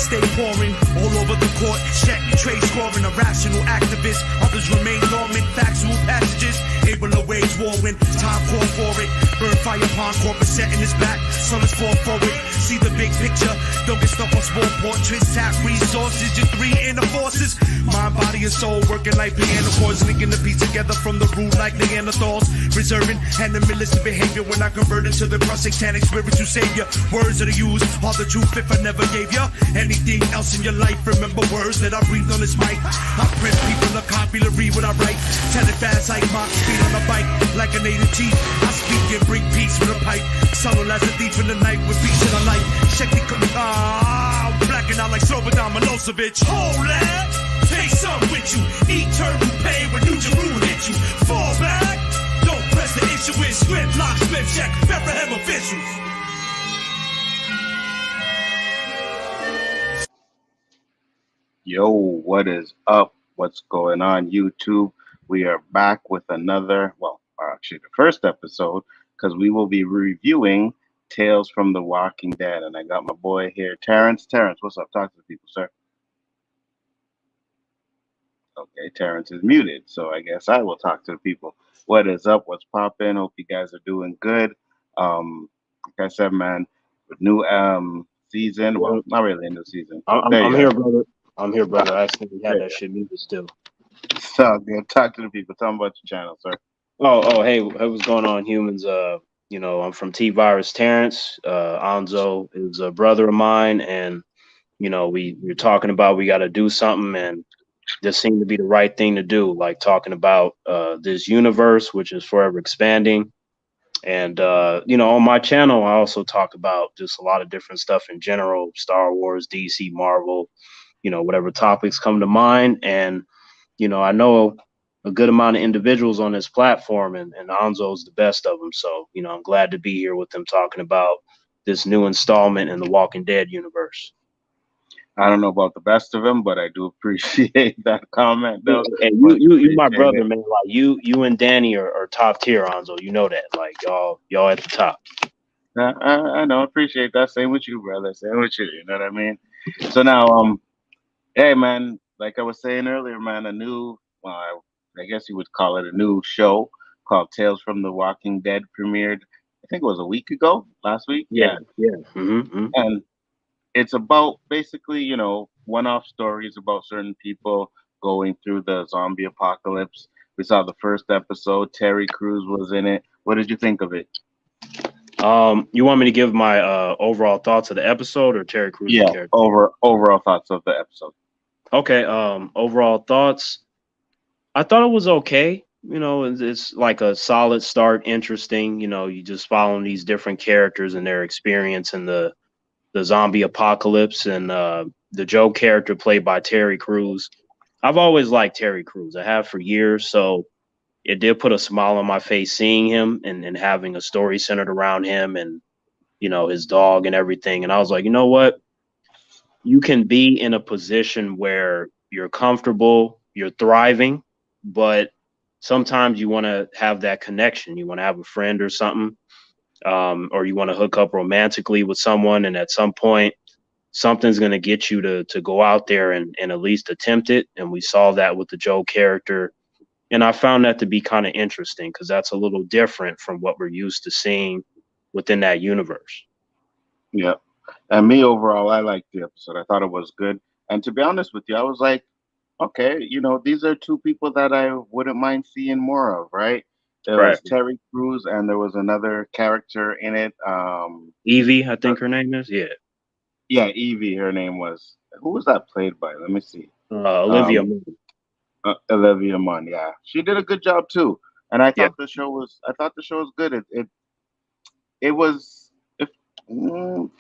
stay pouring all over the court. Check trade scoring, a rational activist. Others remain dormant, factual passages. Able to wage war when time call for it. Burn fire upon corporate setting his back. Sun is fall forward. See the big picture. Don't get stuck on small portraits. Tap resources, just three inner forces. Mind, body, and soul working like piano chords. Linking the piece together from the root like Neanderthals. Preserving animalistic behavior when I convert into the satanic spiritual savior. Words that are used are the truth if I never gave ya anything else in your life. Remember words that I breathed on this mic. I print people a copy to read what I write. Tell it fast like Mach speed on a bike. Like a native chief, I speak and bring peace with a pipe. Subtle as a thief in the night with beats in the light. Check the I'm blacking out like Slobodan Milosevic. Hold that, take some with you. Eternal pain when New Jerusalem hit you. Fall back, don't press the issue with script, lock, flip, check, Bethlehem officials. Yo, what is up? What's going on, YouTube? We are back with another, well, actually the first episode, because we will be reviewing Tales from the Walking Dead. And I got my boy here, Terrence. Terrence, what's up? Talk to the people, sir. Okay, Terrence is muted, so I guess I will talk to the people. What is up? What's poppin'? Hope you guys are doing good. Like I said, man, with new season, well, not really a new season. I'm here, brother. I'm here, brother. I accidentally had that shit muted still. So good. Talk to the people. Tell them about your channel, sir. Hey, what's going on, humans? I'm from T-Virus Terrence. Nzo is a brother of mine, and we're talking about we got to do something, and this seemed to be the right thing to do. Like talking about this universe, which is forever expanding, and on my channel, I also talk about just a lot of different stuff in general: Star Wars, DC, Marvel. Whatever topics come to mind, and I know a good amount of individuals on this platform, and Nzo's the best of them. So, I'm glad to be here with them talking about this new installment in the Walking Dead universe. I don't know about the best of them, but I do appreciate that comment, though. And you my brother, man. Like you and Danny are top tier, Nzo. You know that. Like y'all at the top. I know, appreciate that. Same with you, brother. Same with you. You know what I mean? So now, hey, man, like I was saying earlier, man, a new, well, I guess you would call it a new show called Tales from the Walking Dead premiered, I think it was a week ago, last week. Yeah. Mm-hmm. And it's about basically, one-off stories about certain people going through the zombie apocalypse. We saw the first episode. Terry Crews was in it. What did you think of it? You want me to give my overall thoughts of the episode or Terry Crews' character? Overall thoughts of the episode. Okay, overall thoughts. I thought it was okay. It's like a solid start, interesting. You just following these different characters and their experience in the zombie apocalypse, and the Joe character played by Terry Crews. I've always liked Terry Crews. I have for years, so it did put a smile on my face seeing him and having a story centered around him and his dog and everything. And I was like, you know what? You can be in a position where you're comfortable, you're thriving, but sometimes you want to have that connection. You want to have a friend or something, or you want to hook up romantically with someone. And at some point, something's going to get you to go out there and at least attempt it. And we saw that with the Joe character. And I found that to be kind of interesting because that's a little different from what we're used to seeing within that universe. Yeah. And me overall, I liked the episode. I thought it was good. And to be honest with you, I was like, okay, these are two people that I wouldn't mind seeing more of, right? There was Terry Crews and there was another character in it. Evie, I think her name is. Yeah, Evie, her name was. Who was that played by? Let me see. Olivia Munn. Olivia Munn, yeah. She did a good job too. And I thought the show was good. It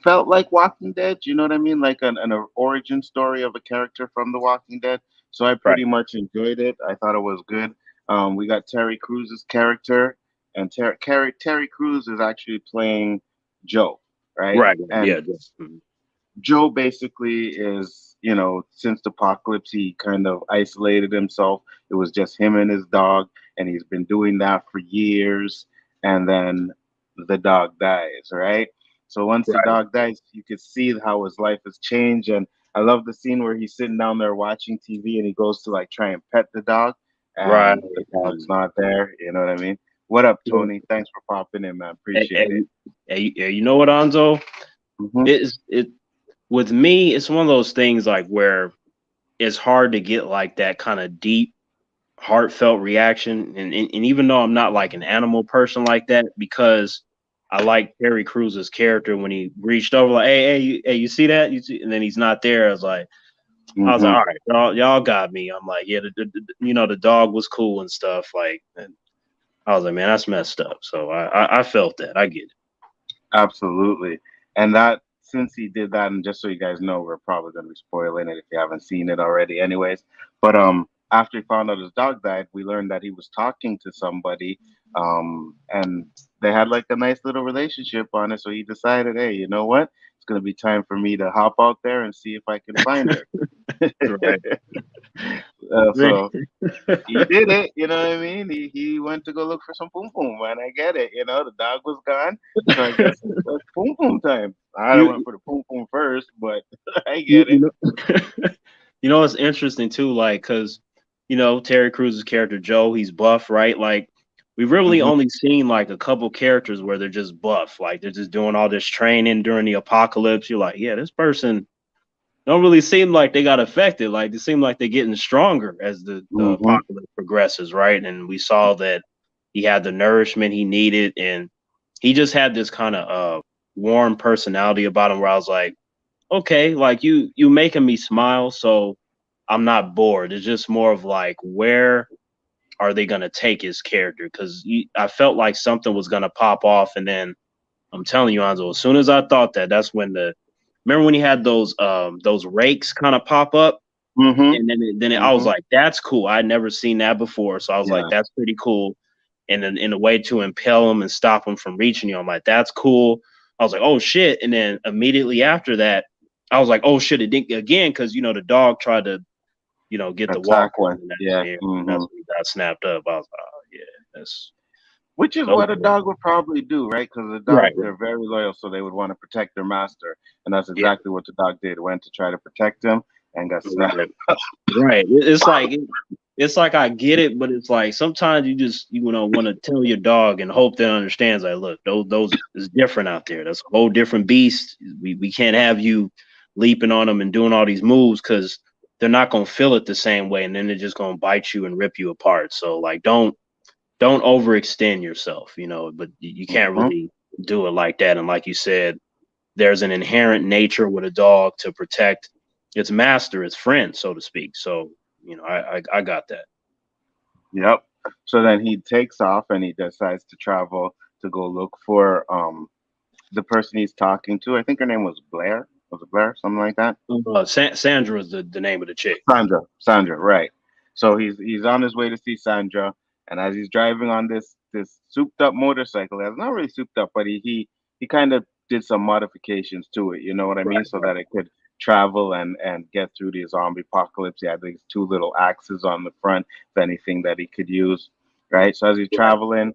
felt like Walking Dead, you know what I mean? Like an origin story of a character from The Walking Dead. So I pretty much enjoyed it. I thought it was good. We got Terry Crews' character, and Terry Crews is actually playing Joe, right? Right. And Joe basically is, since the apocalypse, he kind of isolated himself. It was just him and his dog, and he's been doing that for years. And then the dog dies, right? So once the dog dies, you could see how his life has changed. And I love the scene where he's sitting down there watching TV and he goes to like try and pet the dog Right. and the dog's not there. You know what I mean? What up, Tony? Thanks for popping in, man. Appreciate it. You know what, Anzo? Mm-hmm. It with me, it's one of those things like where it's hard to get like that kind of deep, heartfelt reaction. And even though I'm not like an animal person like that, because I like Terry Crews's character when he reached over like, hey, you see that? You see? And then he's not there. I was like, all right, y'all got me. I'm like, yeah, the dog was cool and stuff. Like, and I was like, man, that's messed up. So I felt that. I get it. Absolutely. And that, since he did that, and just so you guys know, we're probably going to be spoiling it if you haven't seen it already, anyways. But after he found out his dog died, we learned that he was talking to somebody, and they had like a nice little relationship on it. So he decided, hey, you know what? It's going to be time for me to hop out there and see if I can find her. Right. So he did it, you know what I mean? He went to go look for some poom poom, man. I get it, the dog was gone, so I guess it was poom poom time. I went for the poom poom first, but I get it. It's interesting too, like, because Terry Crews's character Joe, he's buff, right? Like, we've really only seen like a couple characters where they're just buff, like they're just doing all this training during the apocalypse. You're like, yeah, this person don't really seem like they got affected. Like, they seem like they're getting stronger as the apocalypse progresses, right? And we saw that he had the nourishment he needed, and he just had this kind of warm personality about him where I was like, okay, like you making me smile, so I'm not bored. It's just more of like, where are they gonna take his character? Because I felt like something was gonna pop off, and then I'm telling you, Anzo, as soon as I thought that's when remember when he had those rakes kind of pop up, and then I was like, that's cool. I'd never seen that before, so I was like, that's pretty cool. And then in a way to impel him and stop him from reaching you, I'm like, that's cool. I was like, oh shit, and then immediately after that, I was like, oh shit, it didn't again, because the dog tried to get the walk one. That's when he got snapped up. I was like, oh yeah, that's which is what a dog would probably do, right? Because the dogs, they're very loyal, so they would want to protect their master, and that's exactly what the dog did. Went to try to protect him and got snapped. Right. It's like I get it, but it's like sometimes you just want to tell your dog and hope that understands. Like, look, those is different out there. That's a whole different beast. We can't have you leaping on them and doing all these moves, because they're not gonna feel it the same way, and then they're just gonna bite you and rip you apart. So like, don't overextend yourself, but you can't really do it like that. And like you said, there's an inherent nature with a dog to protect its master, its friend, so to speak. So, I got that. Yep. So then he takes off and he decides to travel to go look for the person he's talking to. I think her name was Blair. Was it Blair? Something like that? Sandra is the name of the chick. Sandra, right. So he's on his way to see Sandra, and as he's driving on this souped up motorcycle, it's not really souped up, but he kind of did some modifications to it, you know what I mean? So that it could travel and get through the zombie apocalypse. He had these two little axes on the front, if anything, that he could use, right? So as he's traveling,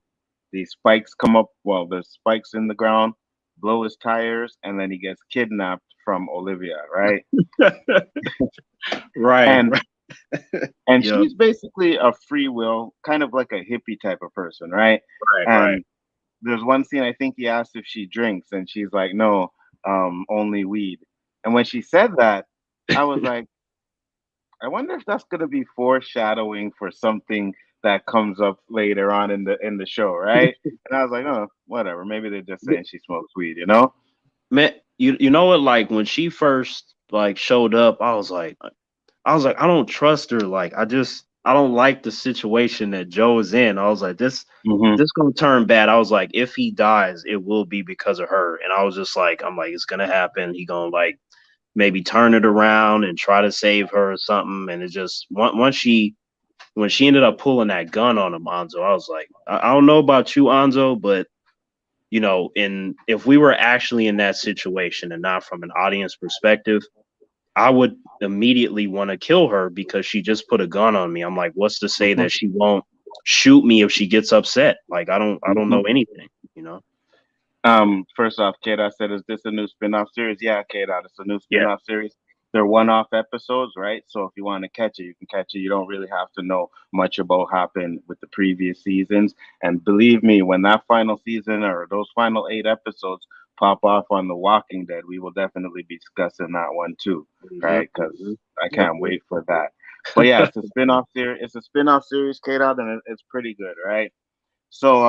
these spikes come up. Well, there's spikes in the ground, blow his tires, and then he gets kidnapped from Olivia, right? Right. And she's basically a free will, kind of like a hippie type of person, right? Right. There's one scene, I think he asked if she drinks, and she's like, no, only weed. And when she said that, I was like, I wonder if that's gonna be foreshadowing for something that comes up later on in the show, right? And I was like, oh, whatever. Maybe they're just saying she smokes weed, Man, you know what? Like, when she first showed up, I was like, I don't trust her. Like, I don't like the situation that Joe is in. I was like, this gonna turn bad. I was like, if he dies, it will be because of her. And I was just like, I'm like, it's gonna happen. He gonna maybe turn it around and try to save her or something. And it just when she ended up pulling that gun on him, Anzo, I was like, I don't know about you, Anzo, but if we were actually in that situation and not from an audience perspective, I would immediately want to kill her because she just put a gun on me. I'm like, what's to say that she won't shoot me if she gets upset? Like, I don't know anything, First off, K-Dot said, is this a new spin-off series? Yeah, K-Dot, it's a new spin-off series. they're one-off episodes, right? So if you want to catch it, you can catch it. You don't really have to know much about what happened with the previous seasons. And believe me, when that final season or those final 8 episodes pop off on The Walking Dead, we will definitely be discussing that one too, right? Because I Yep. can't wait for that. But yeah, it's a spin-off series. It's a spin-off series, K-Dot, and it's pretty good, right? So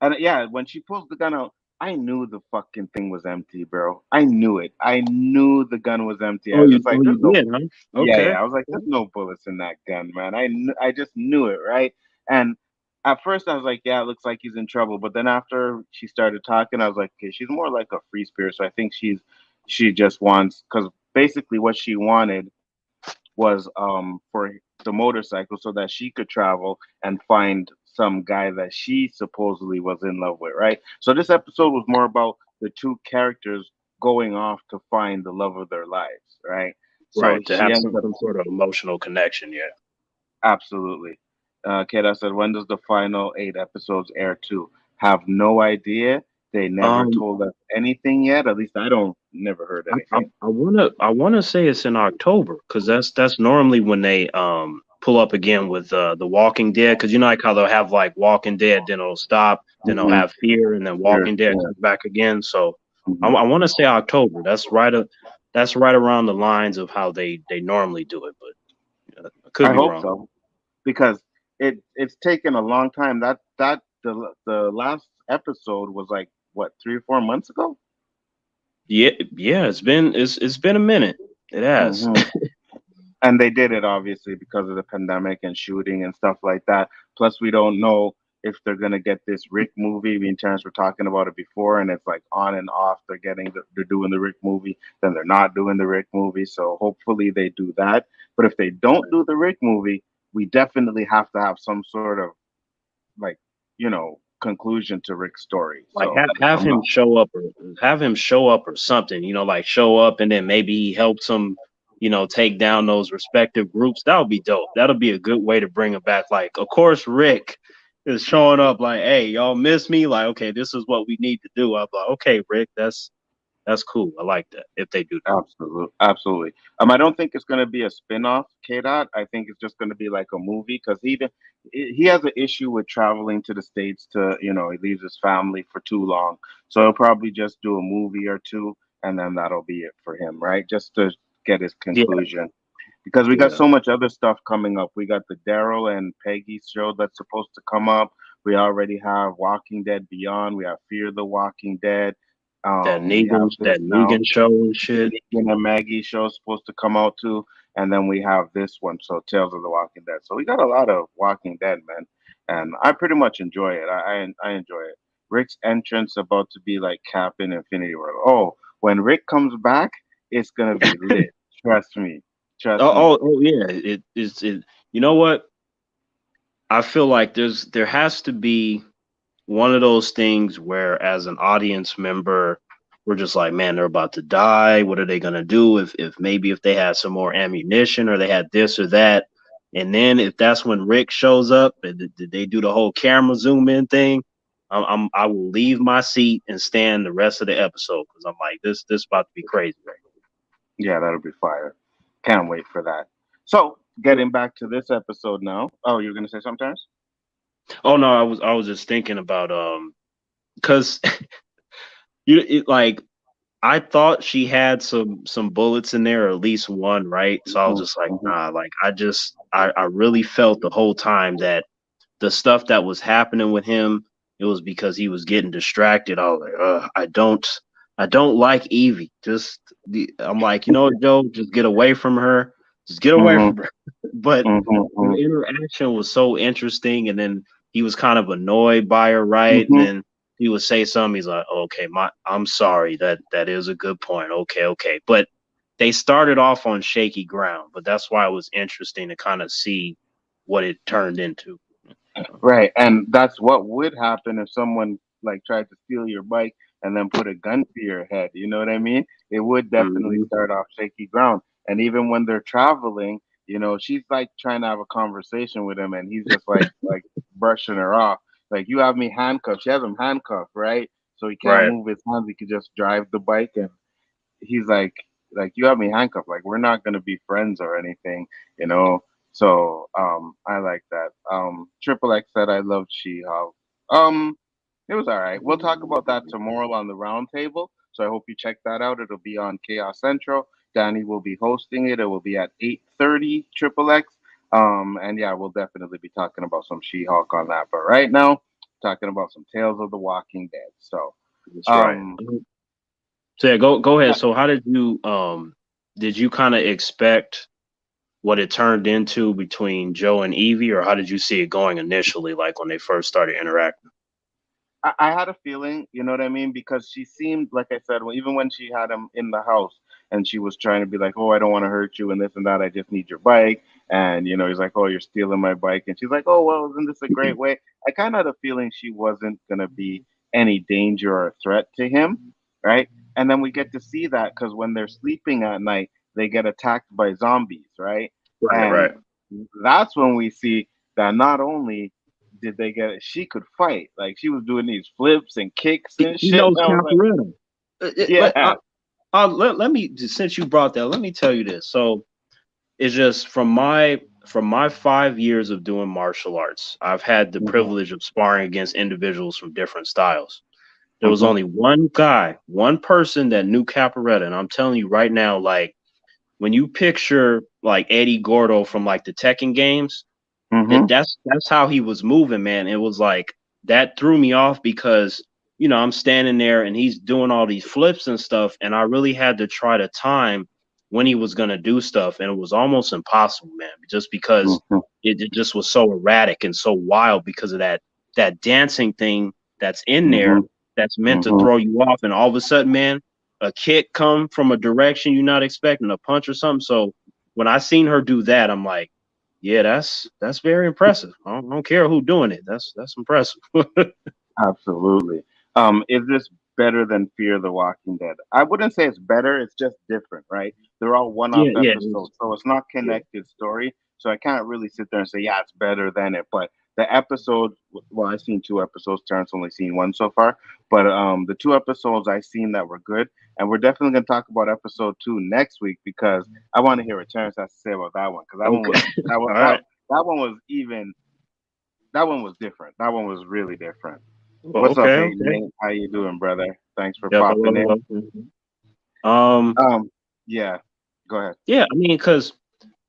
and yeah, when she pulls the gun out, I knew the fucking thing was empty, bro. I knew it. I knew the gun was empty. I Oh, was you just like, oh you there's no, did, huh? yeah, Okay. yeah. I was like, there's no bullets in that gun, man. I just knew it, right? And at first I was like, yeah, it looks like he's in trouble. But then after she started talking, I was like, okay, she's more like a free spirit. So I think she just wants, because basically what she wanted was for the motorcycle so that she could travel and find some guy that she supposedly was in love with, right? So this episode was more about the two characters going off to find the love of their lives, right? So Right. To she have ends up some sort of emotional connection. Yeah. absolutely. Keda said, when does the final 8 episodes air to? Have no idea. They never Um, told us anything yet. At least I don't never heard anything. I wanna say it's in October because that's normally when they pull up again with The Walking Dead, because you know like how they'll have like Walking Dead, then it'll stop, then they'll Hmm. have Fear, and then Sure. Walking Dead Yeah. comes back again. So Hmm. I want to say October. That's right around the lines of how they normally do it, but I could I be hope wrong. so, because it's taken a long time. The last episode was like what, 3 or 4 months ago. Yeah, yeah, it's been a minute. It has. Hmm. And they did it obviously because of the pandemic and shooting and stuff like that. Plus, we don't know if they're gonna get this Rick movie. Me and Terrence were talking about it before, and it's like on and off. They're doing the Rick movie, then they're not doing the Rick movie. So hopefully they do that. But if they don't do the Rick movie, we definitely have to have some sort of like conclusion to Rick's story. Like So have I'm him not. show up, or have him show up or something, like show up and then maybe he helps them, take down those respective groups. That would be dope. That'll be a good way to bring him back. Like, of course, Rick is showing up like, hey, y'all miss me? Like, okay, this is what we need to do. I'm like, okay, Rick, that's cool. I like that if they do that. Absolutely, absolutely. I don't think it's going to be a spin-off, K Dot. I think it's just going to be like a movie because he has an issue with traveling to the states to he leaves his family for too long. So he'll probably just do a movie or two, and then that'll be it for him, right? Just to get his Yeah, conclusion. Because we got yeah. so much other stuff coming up. We got the Daryl and Peggy show that's supposed to come up. We already have Walking Dead Beyond. We have Fear the Walking Dead. We have this That now. Negan show and shit. Negan and Maggie show is supposed to come out too, and then we have this one, so Tales of the Walking Dead. So we got a lot of Walking Dead, man, and I pretty much enjoy it. I enjoy it. Rick's entrance about to be like Cap in Infinity War. Oh, when Rick comes back, it's gonna be lit. Trust me. Trust me. Yeah. It is it. You know what? I feel like there has to be one of those things where as an audience member we're just like, man, they're about to die. What are they gonna do if maybe if they had some more ammunition or they had this or that? And then if that's when Rick shows up and did they do the whole camera zoom in thing, I will leave my seat and stand the rest of the episode because I'm like, this about to be crazy right Yeah, that'll be fire. Can't wait for that. So, now. getting back to this episode now. Oh, you're gonna say something, Terrence? Oh no, I was just thinking about because like I thought she had some bullets in there, or at least one, right? So I was Hmm. just like, Hmm. nah, like I really felt the whole time that the stuff that was happening with him, it was because he was getting distracted. I was like, I don't like Evie. I'm like, Joe, just get away from her. Just get away Hmm. from her. But the Hmm. interaction was so interesting, and then he was kind of annoyed by her, right? And Hmm. then he would say something. He's like, okay, I'm sorry. That is a good point. Okay, okay. But they started off on shaky ground, but that's why it was interesting to kind of see what it turned into. Right, and that's what would happen if someone like tried to steal your bike and then put a gun to your head. You know what I mean? It would definitely Hmm. start off shaky ground. And even when they're traveling, she's like trying to have a conversation with him, and he's just like brushing her off. Like, you have me handcuffed. She has him handcuffed, right? So he can't Right. move his hands. He could just drive the bike, and he's like, like you have me handcuffed. Like we're not gonna be friends or anything, you know. So I like that. Triple X said I loved She-Hulk. It was all right. We'll talk about that tomorrow on the round table. So I hope you check that out. It'll be on Chaos Central. Danny will be hosting it. It will be at 8:30 Triple X. And yeah, we'll definitely be talking about some She-Hulk on that. But right now, talking about some Tales of the Walking Dead. So That's right. So yeah, go yeah, ahead. So how did you kind of expect what it turned into between Joe and Evie, or how did you see it going initially, like when they first started interacting? I had a feeling, you know what I mean? Because she seemed, like I said, even when she had him in the house and she was trying to be like, oh, I don't want to hurt you and this and that. I just need your bike. And, you know, he's like, oh, you're stealing my bike. And she's like, oh, well, isn't this a great way? I kind of had a feeling she wasn't going to be any danger or a threat to him, right? And then we get to see that because when they're sleeping at night, they get attacked by zombies, right? Right, And right. that's when we see that not only did they get it, she could fight. Like she was doing these flips and kicks and He shit. knows And I was like, Capoeira. yeah. Let me, since you brought that, let me tell you this. So it's just from my 5 years of doing martial arts, I've had the Mhm, privilege of sparring against individuals from different styles. There was mhm, only one guy, one person that knew Capoeira, and I'm telling you right now, like when you picture like Eddie Gordo from like the Tekken games, mhm, that's how he was moving, man. It was like that threw me off because I'm standing there and he's doing all these flips and stuff, and I really had to try to time when he was gonna do stuff, and it was almost impossible, man, just because mhm, it just was so erratic and so wild because of that dancing thing that's in there mhm, that's meant to mhm. throw you off, and all of a sudden, man, a kick come from a direction you're not expecting, a punch or something. So when I seen her do that, I'm like, yeah, that's very impressive. I don't care who doing it. That's impressive. Absolutely. Is this better than Fear the Walking Dead? I wouldn't say it's better. It's just different, right? They're all one-off Yeah, yeah, episodes, so it's not yeah. connected story. So I can't really sit there and say, yeah, it's better than it. But the episode, well, I've seen two episodes. Terrence only seen one so far. But the two episodes I've seen that were good, and we're definitely gonna talk about episode 2 next week because I want to hear what Terrence has to say about that one because that one Okay. was that All one right. that one was even that one was different. That one was really different. Well, What's up, okay, Hayden? okay. Nate? How you doing, brother? Thanks for Yep. popping Hello, in. hello. Um, Yeah, go ahead. yeah, I mean, because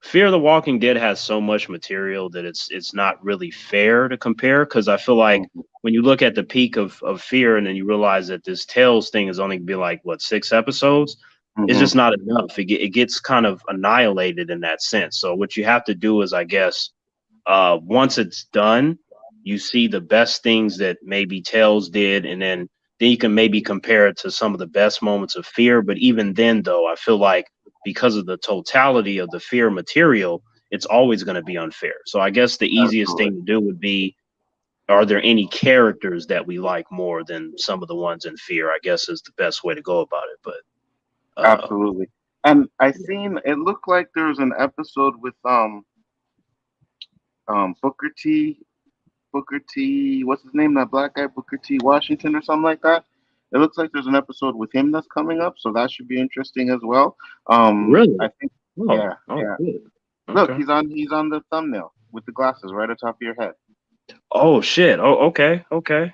Fear the Walking Dead has so much material that it's not really fair to compare. Because I feel like Mhm, when you look at the peak of Fear and then you realize that this Tales thing is only gonna be like what 6 episodes, it's mhm, just not enough. It gets kind of annihilated in that sense. So what you have to do is, I guess, once it's done, you see the best things that maybe Tails did, and then you can maybe compare it to some of the best moments of Fear. But even then, though, I feel like because of the totality of the Fear material, it's always going to be unfair. So I guess the easiest absolutely, thing to do would be, are there any characters that we like more than some of the ones in Fear? I guess is the best way to go about it. But absolutely. And I seen it looked like there was an episode with Booker T. Booker T. What's his name? That black guy, Booker T. Washington or something like that. It looks like there's an episode with him that's coming up, so that should be interesting as well. really, I think, oh, yeah, oh, yeah. good. Look, Okay. he's on the thumbnail with the glasses right atop of your head. Oh shit. Oh, okay, okay.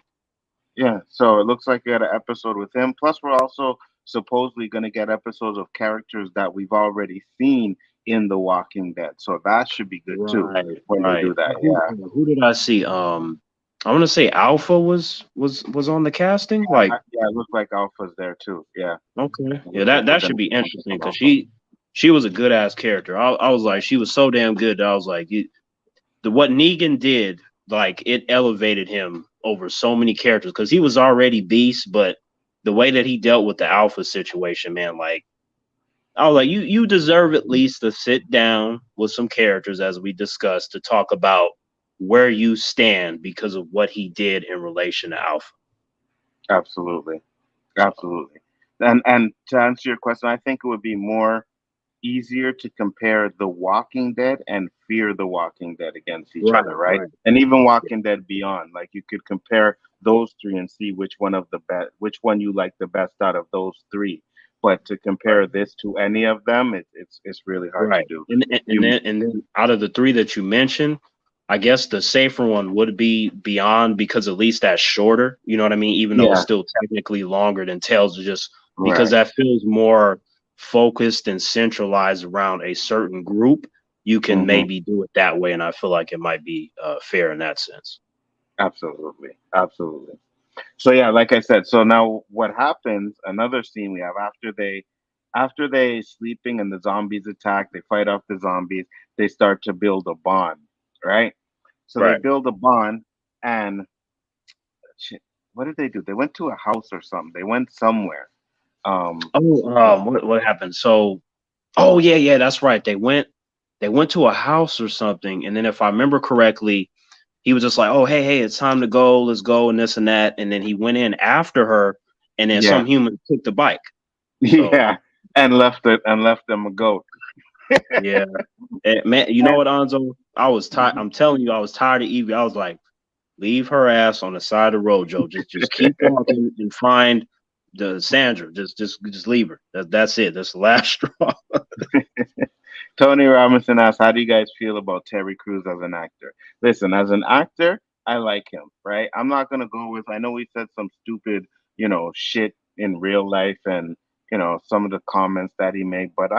Yeah, so it looks like we had an episode with him. Plus, we're also supposedly going to get episodes of characters that we've already seen in The Walking Dead. So that should be good too Right, when they right. do that. Who, Yeah, who did I see? I want to say Alpha was on the casting. Like, yeah, it looks like Alpha's there too. Yeah, okay, it yeah, looks like we're that going should to be see something interesting from because Alpha. she was a good ass character. I was like, she was so damn good that I was like, what Negan did, like, it elevated him over so many characters because he was already beast, but the way that he dealt with the Alpha situation, man, like. I was like, you deserve at least to sit down with some characters as we discussed to talk about where you stand because of what he did in relation to Alpha. Absolutely, So absolutely. And to answer your question, I think it would be more easier to compare The Walking Dead and Fear the Walking Dead against each right, other, right? right. And even Walking Dead Beyond, like you could compare those three and see which one of the best, which one you like the best out of those three. but to compare Right. this to any of them, it's really hard to Right. do. And then out of the three that you mentioned, I guess the safer one would be Beyond, because at least that's shorter. You know what I mean? Even though it's Yeah, still technically longer than Tales, just because right. that feels more focused and centralized around a certain group. You can Hmm. maybe do it that way, and I feel like it might be fair in that sense. Absolutely, absolutely. So yeah, like I said, so now what happens? Another scene we have after they sleeping and the zombies attack, they fight off the zombies. They start to build a bond, right? So they Right. build a bond, and shit, what did they do? They went to a house or something. They went somewhere. Oh, what happened? So, oh yeah, yeah, that's right. They went to a house or something, and then if I remember correctly, he was just like, "Oh, hey, it's time to go. Let's go," and this and that. And then he went in after her, and then Yeah, some human took the bike. So yeah, and left them a goat. yeah, man, you know what, Anzo? I was tired. I'm telling you, I was tired of Evie. I was like, leave her ass on the side of the road, Joe. Just keep walking and find the Sandra. Just leave her. That's it. That's the last straw. Tony Robinson asks, "How do you guys feel about Terry Crews as an actor?" Listen, as an actor, I like him, right? I'm not gonna go with. I know we said some stupid, shit in real life, and some of the comments that he made, but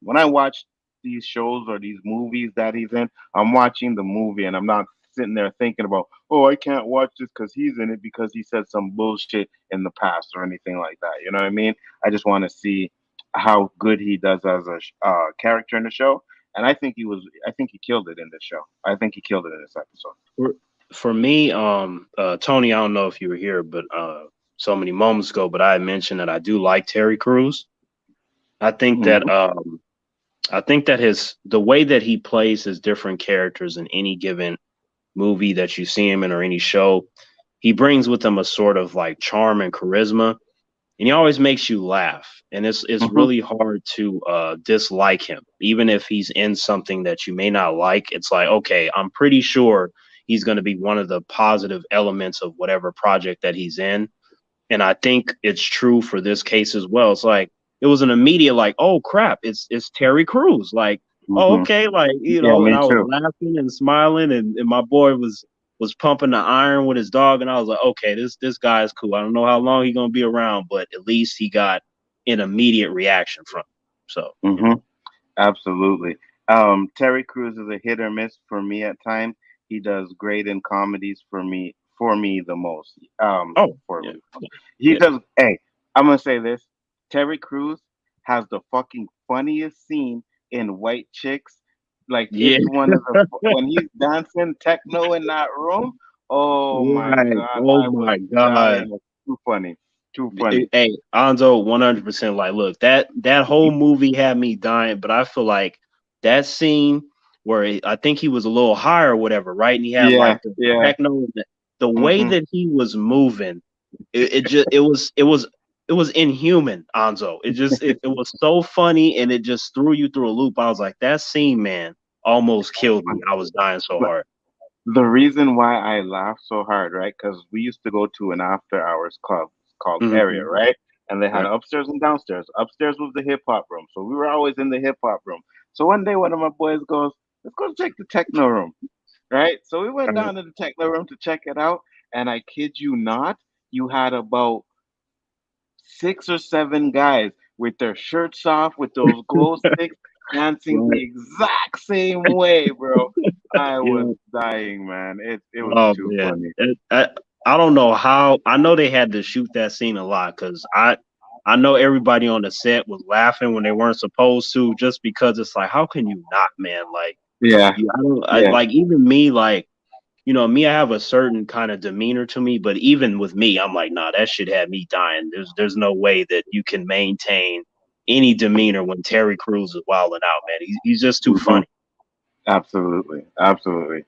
when I watch these shows or these movies that he's in, I'm watching the movie, and I'm not sitting there thinking about, oh, I can't watch this because he's in it because he said some bullshit in the past or anything like that. You know what I mean? I just want to see how good he does as a character in the show. And I think he killed it in this show. I think he killed it in this episode. for, for me, Tony, I don't know if you were here, but so many moments ago, but I had mentioned that I do like Terry Crews. I think that Hmm. his the way that he plays his different characters in any given movie that you see him in or any show, he brings with him a sort of like charm and charisma, and he always makes you laugh. And it's Hmm. really hard to dislike him, even if he's in something that you may not like. It's like, okay, I'm pretty sure he's going to be one of the positive elements of whatever project that he's in. And I think it's true for this case as well. It's like it was an immediate like, oh crap, it's Terry Crews. Like, oh, Hmm. okay, like, Yeah, and me I was too. laughing and smiling, and my boy was pumping the iron with his dog, and I was like, okay, this guy is cool. I don't know how long he's gonna be around, but at least he got an immediate reaction from him. So, Hmm. Absolutely. Terry Crews is a hit or miss for me at times. He does great in comedies for me the most. oh For yeah, me. He yeah, does. Hey, I'm gonna say this. Terry Crews has the fucking funniest scene in White Chicks. Like yeah, it's one of the when he's dancing techno in that room. Oh my right. god, Oh I was my god. dying. It's too funny. Too funny. Hey, Anzo, 100%. Like, look, that whole movie had me dying, but I feel like that scene where I think he was a little higher or whatever, right? And he had Yeah, like the yeah. techno, the way Hmm. that he was moving, it just it was inhuman, Anzo. It was so funny, and it just threw you through a loop. I was like, that scene, man, almost killed me. I was dying so hard. The reason why I laugh so hard, right? Because we used to go to an after hours club called Area, Hmm. right? And they had Right. upstairs and downstairs. Upstairs was the hip hop room. So we were always in the hip hop room. So one day one of my boys goes, let's go check the techno room, right? So we went Right. down to the techno room to check it out. And I kid you not, you had about 6 or 7 guys with their shirts off, with those glow sticks, dancing the Right. exact same way, bro. I was Yeah. dying, man. It was Oh too man, funny. I don't know how. I know they had to shoot that scene a lot because I know everybody on the set was laughing when they weren't supposed to, just because it's like, how can you not, man? Like, Yeah, I don't yeah. like even me, like, me. I have a certain kind of demeanor to me, but even with me, I'm like, nah, that shit had me dying. There's no way that you can maintain any demeanor when Terry Crews is wilding out, man. He's just too Hmm. funny. Absolutely, absolutely.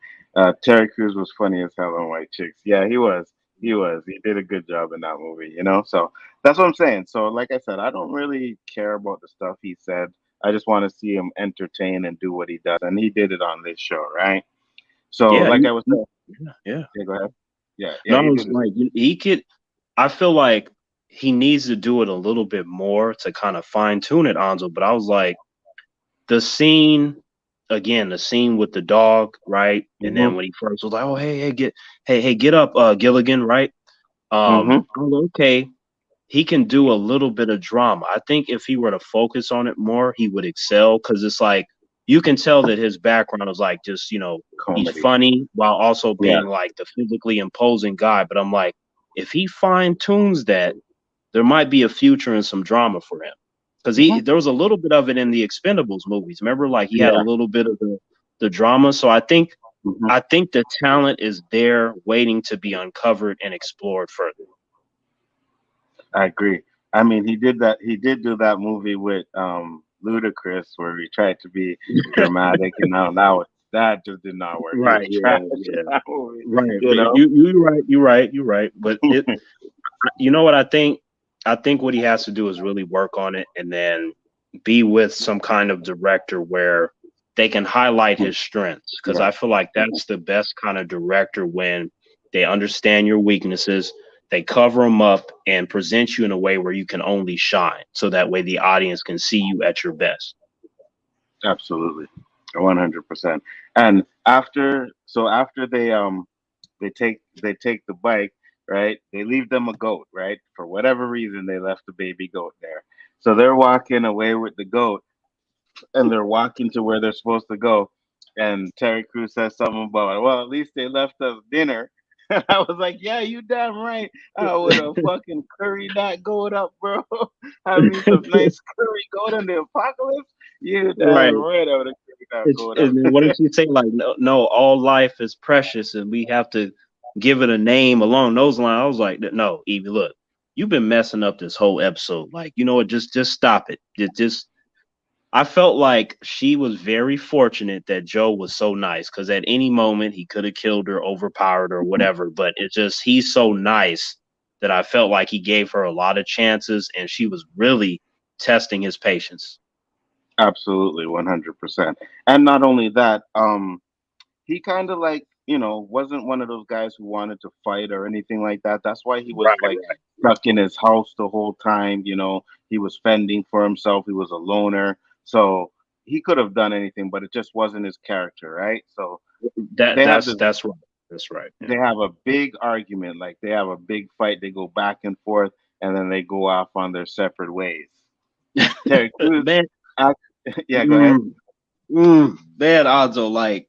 Terry Crews was funny as hell in White Chicks. Yeah, he was. He was. He did a good job in that movie. So that's what I'm saying. So, like I said, I don't really care about the stuff he said. I just want to see him entertain and do what he does, and he did it on this show, right? So, Yeah, like I was saying, yeah. yeah, go ahead. Yeah, yeah, No, I you was do this. like, he could. I feel like he needs to do it a little bit more to kind of fine tune it, Anzo. But I was like, the scene again, the scene with the dog, right? And then when he first was like, "Oh, hey, get up, Gilligan," right? I was like, okay, he can do a little bit of drama. I think if he were to focus on it more, he would excel because it's like you can tell that his background is like just, he's Comedy. funny while also Yeah. being like the physically imposing guy. But I'm like, if he fine tunes that, there might be a future and some drama for him. Because there was a little bit of it in the Expendables movies. Remember, like he had a little bit of the drama. So I think the talent is there waiting to be uncovered and explored further. I agree. I mean, he did that. He did do that movie with Ludacris where he tried to be dramatic, and that just did not work. Right. Yeah. Right. You know? You're right. But you know what I think? I think what he has to do is really work on it, and then be with some kind of director where they can highlight his strengths. Because I feel like that's the best kind of director when they understand your weaknesses. They cover them up and present you in a way where you can only shine. So that way the audience can see you at your best. Absolutely. 100%. And after they take the bike, right? They leave them a goat, right? For whatever reason, they left the baby goat there. So they're walking away with the goat, and they're walking to where they're supposed to go. And Terry Crews says something about, well, at least they left us dinner. I was like, yeah, you damn right. I would have fucking curried that goat up, bro. Have me some nice curry goat in the apocalypse. You damn right. I would have curried that goat up. And what did she say? Like, no, all life is precious, and we have to give it a name along those lines. I was like, no, Evie, look, you've been messing up this whole episode. Like, you know what? Just stop it. I felt like she was very fortunate that Joe was so nice, because at any moment he could have killed her, overpowered her, or whatever. But it's just he's so nice that I felt like he gave her a lot of chances, and she was really testing his patience. Absolutely, 100%. And not only that, he kind of like, wasn't one of those guys who wanted to fight or anything like that. That's why he was stuck in his house the whole time. He was fending for himself. He was a loner. So he could have done anything, but it just wasn't his character, right? So that's right. That's right. Yeah. They have a big argument, like they have a big fight. They go back and forth, and then they go off on their separate ways. Terry Crews, go ahead. Bad Odds, like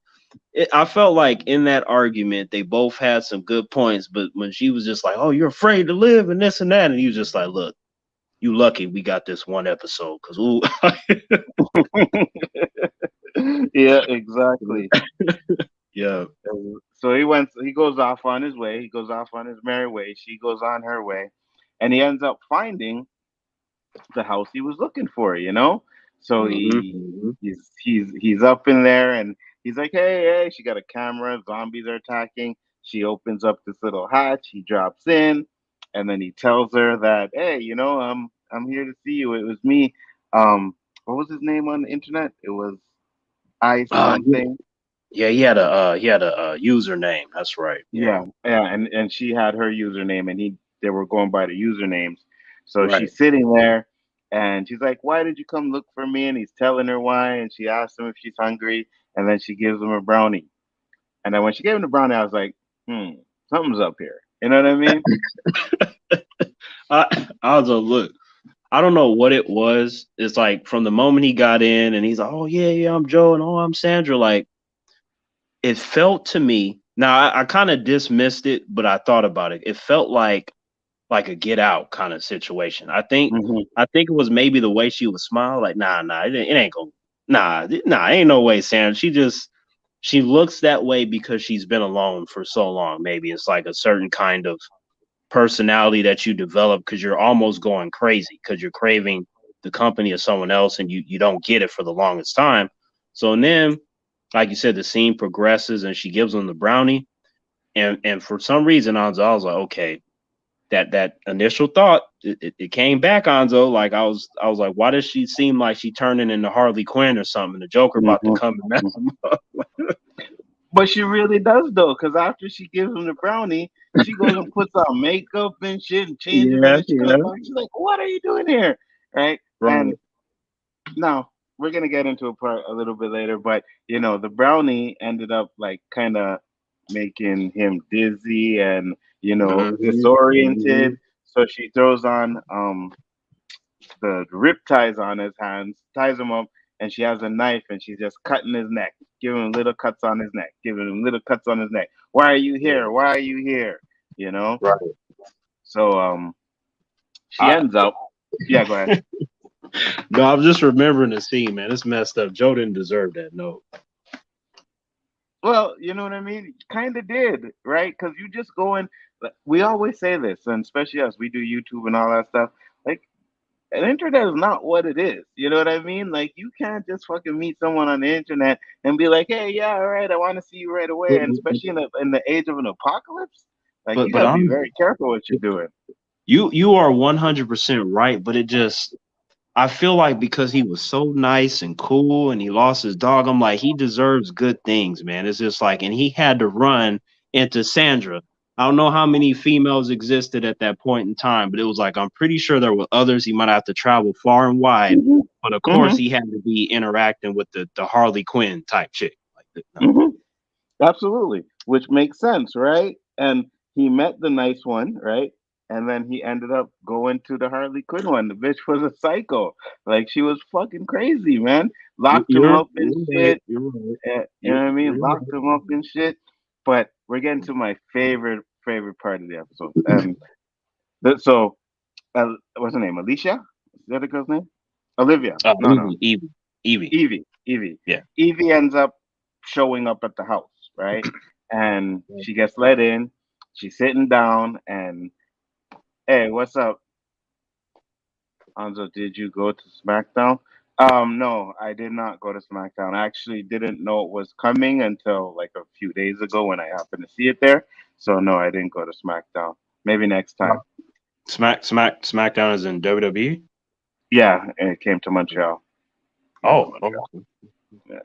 I felt like in that argument they both had some good points, but when she was just like, "Oh, you're afraid to live," and this and that, and he was just like, "Look, you lucky we got this one episode, because ooh." Yeah, exactly. Yeah. So he goes off on his way. He goes off on his merry way. She goes on her way, and he ends up finding the house he was looking for. So he's up in there, and he's like, hey, she got a camera. Zombies are attacking. She opens up this little hatch. He drops in, and then he tells her that, hey, I'm here to see you. It was me. What was his name on the internet? It was I something. Yeah, he had a username. That's right. Yeah, and she had her username, and they were going by the usernames. So she's sitting there, and she's like, "Why did you come look for me?" And he's telling her why, and she asks him if she's hungry, and then she gives him a brownie. And then when she gave him the brownie, I was like, something's up here. You know what I mean? I was like, look, I don't know what it was. It's like from the moment he got in, and he's like, "Oh yeah, I'm Joe," and "Oh, I'm Sandra." Like, it felt to me. Now I kind of dismissed it, but I thought about it. It felt like a Get Out kind of situation. I think it was maybe the way she would smile. Like, nah, it ain't gonna, ain't no way, Sandra. She looks that way because she's been alone for so long. Maybe it's like a certain kind of personality that you develop because you're almost going crazy because you're craving the company of someone else, and you don't get it for the longest time. So then, like you said, the scene progresses and she gives him the brownie. And for some reason, Anzo, I was like, okay, that initial thought, it came back, Anzo. Like I was like, why does she seem like she turning into Harley Quinn or something? The Joker about to come and mess him up. But she really does though, because after she gives him the brownie, she goes and puts on makeup and shit and changes, and Yeah, then she yeah, comes back. She's like, "What are you doing here?" Right? right. And now we're gonna get into a part a little bit later, but the brownie ended up like kind of making him dizzy and Hmm. disoriented. So she throws on the rip ties on his hands, ties him up, and she has a knife and she's just cutting his neck, giving him little cuts on his neck, giving him little cuts on his neck. Why are you Yeah, here? Why are you here? You know? right. So she I ends up, yeah, go ahead. no, I'm just remembering the scene, man. It's messed up. Joe didn't deserve that. No. Well, you know what I mean? Kind of did, right? Because you just go in. We always say this, and especially us, we do YouTube and all that stuff. Like, the internet is not what it is. You know what I mean? Like, you can't just fucking meet someone on the internet and be like, "Hey, yeah, all right, I want to see you right away." But And especially in the age of an apocalypse, like, you but got to be I'm very careful what you're doing. you are 100% right. But it just I feel like because he was so nice and cool and he lost his dog, I'm like, he deserves good things, man. It's just like, and he had to run into Sandra. I don't know how many females existed at that point in time, but it was like, I'm pretty sure there were others. He might have to travel far and wide. Hmm. But of course, Hmm. he had to be interacting with the Harley Quinn type chick. Like, no. Hmm. Absolutely, which makes sense, right? And he met the nice one, right? And then he ended up going to the Harley Quinn one. The bitch was a psycho. Like, she was fucking crazy, man. Locked him up and You're right. shit. You're right. You know what I You're mean? Locked him up and shit. But we're getting to my favorite part of the episode. So what's her name? Alicia? Is that the girl's name? Olivia. No, no. Evie. Evie. Yeah. Evie ends up showing up at the house, right? And she gets let in. She's sitting down, and hey, what's up, Anzo? Did you go to SmackDown? No, I did not go to SmackDown. I actually didn't know it was coming until like a few days ago when I happened to see it there. So no, I didn't go to SmackDown. Maybe next time. SmackDown is in WWE. Yeah, and it came to Montreal. Came to Oh, Montreal. okay. Yeah.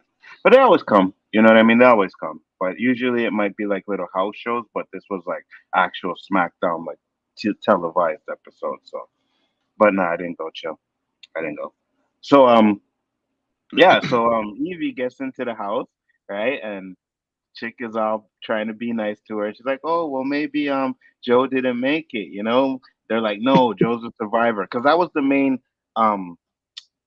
But they always come. You know what I mean? They always come. But usually it might be like little house shows, but this was like actual SmackDown, like televised episode. So, but no, I didn't go. Chill. I didn't go. So, yeah. So, Evie gets into the house, right? And chick is all trying to be nice to her. She's like, "Oh, well, maybe Joe didn't make it." They're like, "No, Joe's a survivor," because that was the main um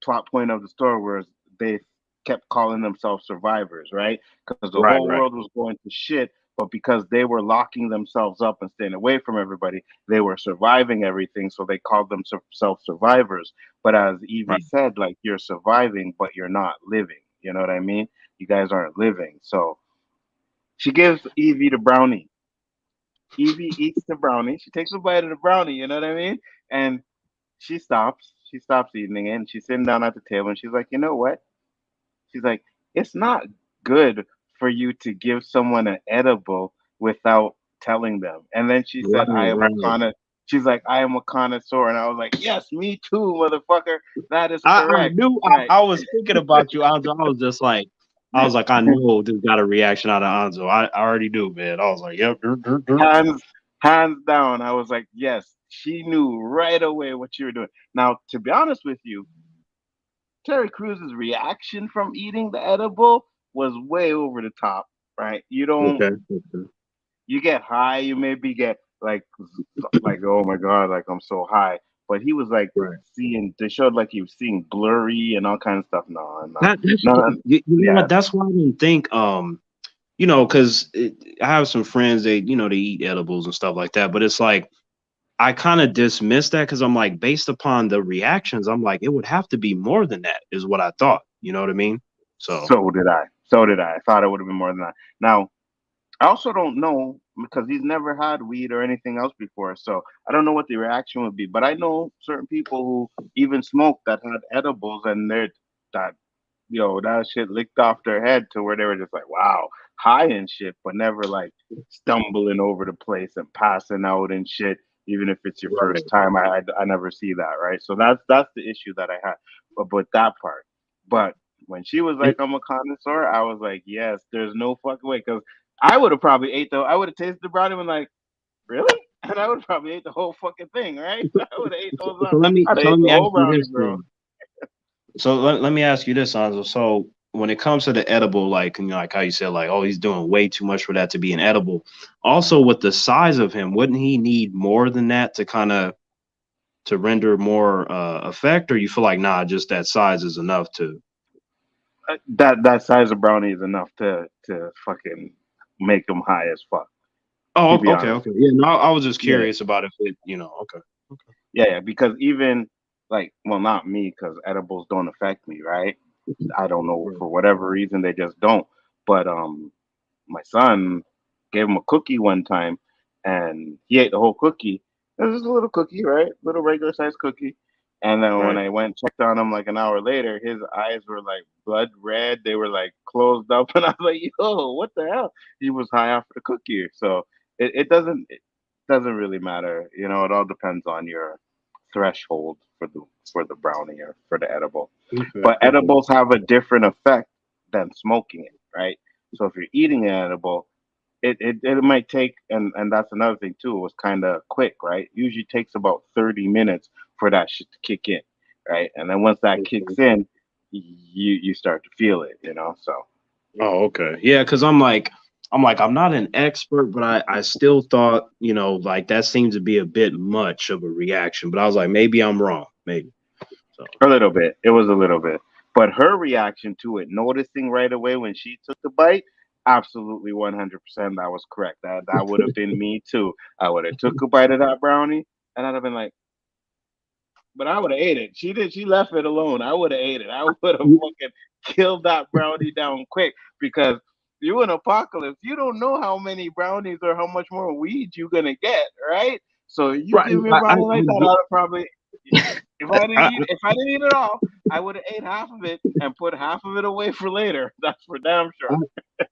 plot point of the story, where they kept calling themselves survivors, right? Because the Right, whole right, world was going to shit, but because they were locking themselves up and staying away from everybody, they were surviving everything. So they called themselves survivors. But as right. Evie said, like, you're surviving, but you're not living. You know what I mean? You guys aren't living. So she gives Evie the brownie. Evie eats the brownie. She takes a bite of the brownie. You know what I mean? And she stops. She stops eating it, and she's sitting down at the table, and she's like, "You know what?" She's like, "It's not good for you to give someone an edible without telling them." And then she Right, said, "I am a right. con." She's like, "I am a connoisseur," and I was like, "Yes, me too, motherfucker. That is I correct." knew Right. I was thinking about you, Anzo. I was like, I know this got a reaction out of Anzo. I already knew, man. I was like, yep. hands hands down. I was like, yes, she knew right away what you were doing. Now, to be honest with you, Terry Cruz's reaction from eating the edible was way over the top, right? You don't Okay. Okay. you get high, you maybe get like oh my god, like I'm so high. But he was like Right. seeing they showed like he was seeing blurry and all kinds of stuff. No, no, That's no, you know yeah. what? That's why I didn't think because I have some friends they eat edibles and stuff like that, but it's like I kind of dismissed that because I'm like, based upon the reactions, I'm like, it would have to be more than that, is what I thought. You know what I mean? So So did I. So did I. I thought it would have been more than that. Now, I also don't know because he's never had weed or anything else before, so I don't know what the reaction would be. But I know certain people who even smoke that had edibles, and they're that that shit licked off their head to where they were just like, wow, high and shit, but never like stumbling over the place and passing out and shit. Even if it's your right. first time, I never see that, right? So that's the issue that I had, but that part. But When she was like, I'm a connoisseur, I was like, yes, there's no fucking way. Because I would have probably I would have tasted the brownie and been like, really? And I would probably ate the whole fucking thing, right? I would have ate those up. I'd have ate the whole brownie, bro. So let me ask you this, Nzo. So when it comes to the edible, like, you know, like how you said, like, oh, he's doing way too much for that to be an edible. Also, with the size of him, wouldn't he need more than that to kind of to render more effect, or you feel like nah, just that size is enough to That size of brownie is enough to fucking make them high as fuck. Oh, okay. Yeah, no, I was just curious about if it, you know, okay. Yeah, because even like, well, not me, because edibles don't affect me, right? I don't know, for whatever reason they just don't. But my son gave him a cookie one time, and he ate the whole cookie. It was just a little cookie, right? Little regular sized cookie. And then when I went checked on him like an hour later, his eyes were like blood red. They were like closed up, and I was like, "Yo, what the hell?" He was high off the cookie. So it doesn't really matter. You know, it all depends on your threshold for the brownie or for the edible. But edibles have a different effect than smoking it, right? So if you're eating an edible, it might take, and that's another thing too. It was kind of quick, right? Usually takes about 30 minutes for that shit to kick in, right? And then once that kicks in, you start to feel it, you know. So. Oh, okay. Yeah, because I'm not an expert, but I still thought, you know, like that seems to be a bit much of a reaction. But I was like, maybe I'm wrong. Maybe. So A little bit. It was a little bit. But her reaction to it, noticing right away when she took the bite, absolutely 100% that was correct. That would have been me too. I would have took a bite of that brownie and I'd have been like, but I would have ate it. She did. She left it alone. I would have ate it. I would have fucking killed that brownie down quick because you in apocalypse. You don't know how many brownies or how much more weed you're gonna get, right? So you give me a brownie like that, I'd have probably. If I didn't eat it all, I would have ate half of it and put half of it away for later. That's for damn sure.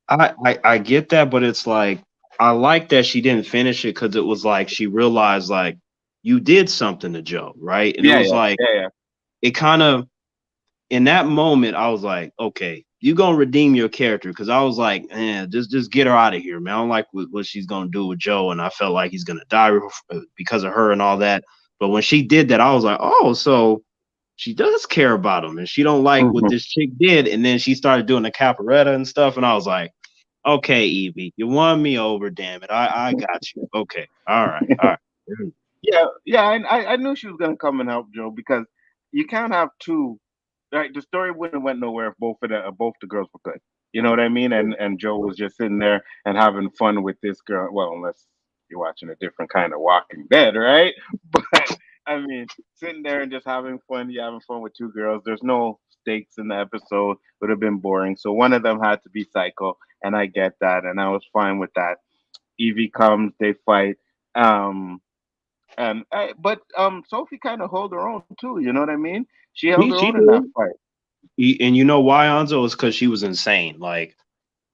I get that, but it's like I like that she didn't finish it because it was like she realized like you did something to Joe, right? And it was like it kind of in that moment I was like, okay, you gonna redeem your character because I was like, just get her out of here, man. I don't like what she's gonna do with Joe, and I felt like he's gonna die because of her and all that. But when she did that, I was like, oh, so she does care about him, and she don't like what this chick did. And then she started doing the capoeira and stuff, and I was like, okay, Evie, you won me over. Damn it, I got you. Okay, all right. Yeah. I knew she was gonna come and help Joe because you can't have two. Right, the story wouldn't have went nowhere if both the girls were good. You know what I mean? And Joe was just sitting there and having fun with this girl. Well, unless you're watching a different kind of Walking Dead, right? But I mean, sitting there and just having fun. You're having fun with two girls. There's no stakes in the episode. Would have been boring. So one of them had to be Psycho, and I get that, and I was fine with that. Evie comes, they fight. But Sophie kind of held her own too. You know what I mean? She held her own in that fight. And you know why, Anzo? Is because she was insane. Like,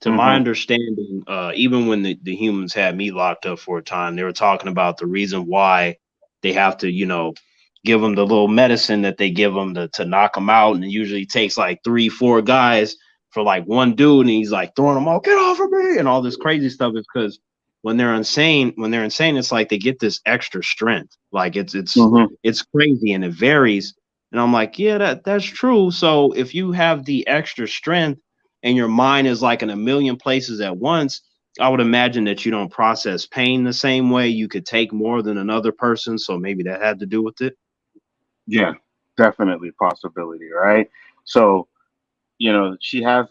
to my understanding, even when the humans had me locked up for a time, they were talking about the reason why they have to, you know, give them the little medicine that they give them to knock them out. And it usually takes like 3-4 guys for like one dude. And he's like throwing them all, get off of me, and all this crazy stuff. Is because when they're insane, it's like they get this extra strength. Like it's crazy and it varies. And I'm like, yeah, that's true. So if you have the extra strength and your mind is like in a million places at once, I would imagine that you don't process pain the same way. You could take more than another person. So maybe that had to do with it. Yeah, definitely possibility, right? So, you know, she has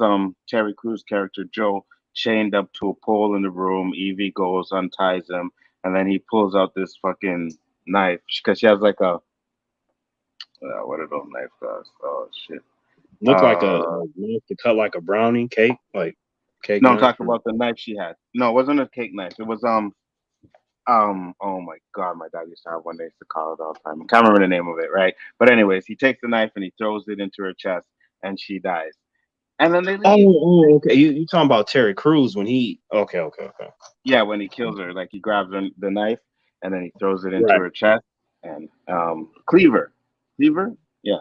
Terry Crews character Joe chained up to a pole in the room. Evie goes, unties him, and then he pulls out this fucking knife because she has like a what are those knife guys? Oh shit! Looked like a knife to cut like a brownie cake, like cake. No, I'm talking about the knife she had. No, it wasn't a cake knife. It was oh my god, my dad used to have one. They used to call it all the time. I can't remember the name of it, right? But anyways, he takes the knife and he throws it into her chest, and she dies. And then they leave. Oh, okay. You talking about Terry Crews when he? Okay. Yeah, when he kills her, like he grabs the knife and then he throws it into her chest and cleaver, yeah,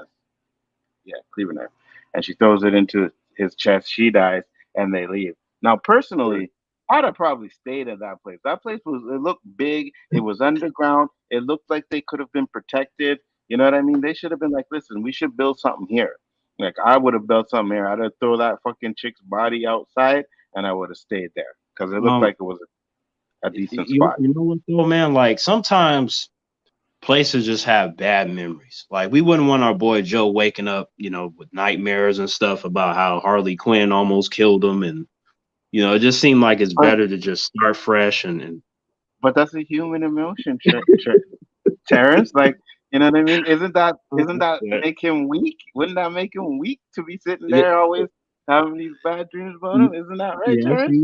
cleaver knife. and she throws it into his chest. She dies, and they leave. Now, personally, I'd have probably stayed at that place. That place it looked big. It was underground. It looked like they could have been protected. You know what I mean? They should have been like, listen, we should build something here. Like I would have built something here. I'd have throw that fucking chick's body outside, and I would have stayed there because it looked Um, like it was a decent you spot. you know what though, man? Like sometimes places just have bad memories. Like we wouldn't want our boy Joe waking up, with nightmares and stuff about how Harley Quinn almost killed him, and it just seemed like it's But better to just start fresh and but that's a human emotion, Terrence. Like, you know what I mean? Isn't that make him weak? Wouldn't that make him weak to be sitting there always having these bad dreams about him? Isn't that right, Yes, Terrence?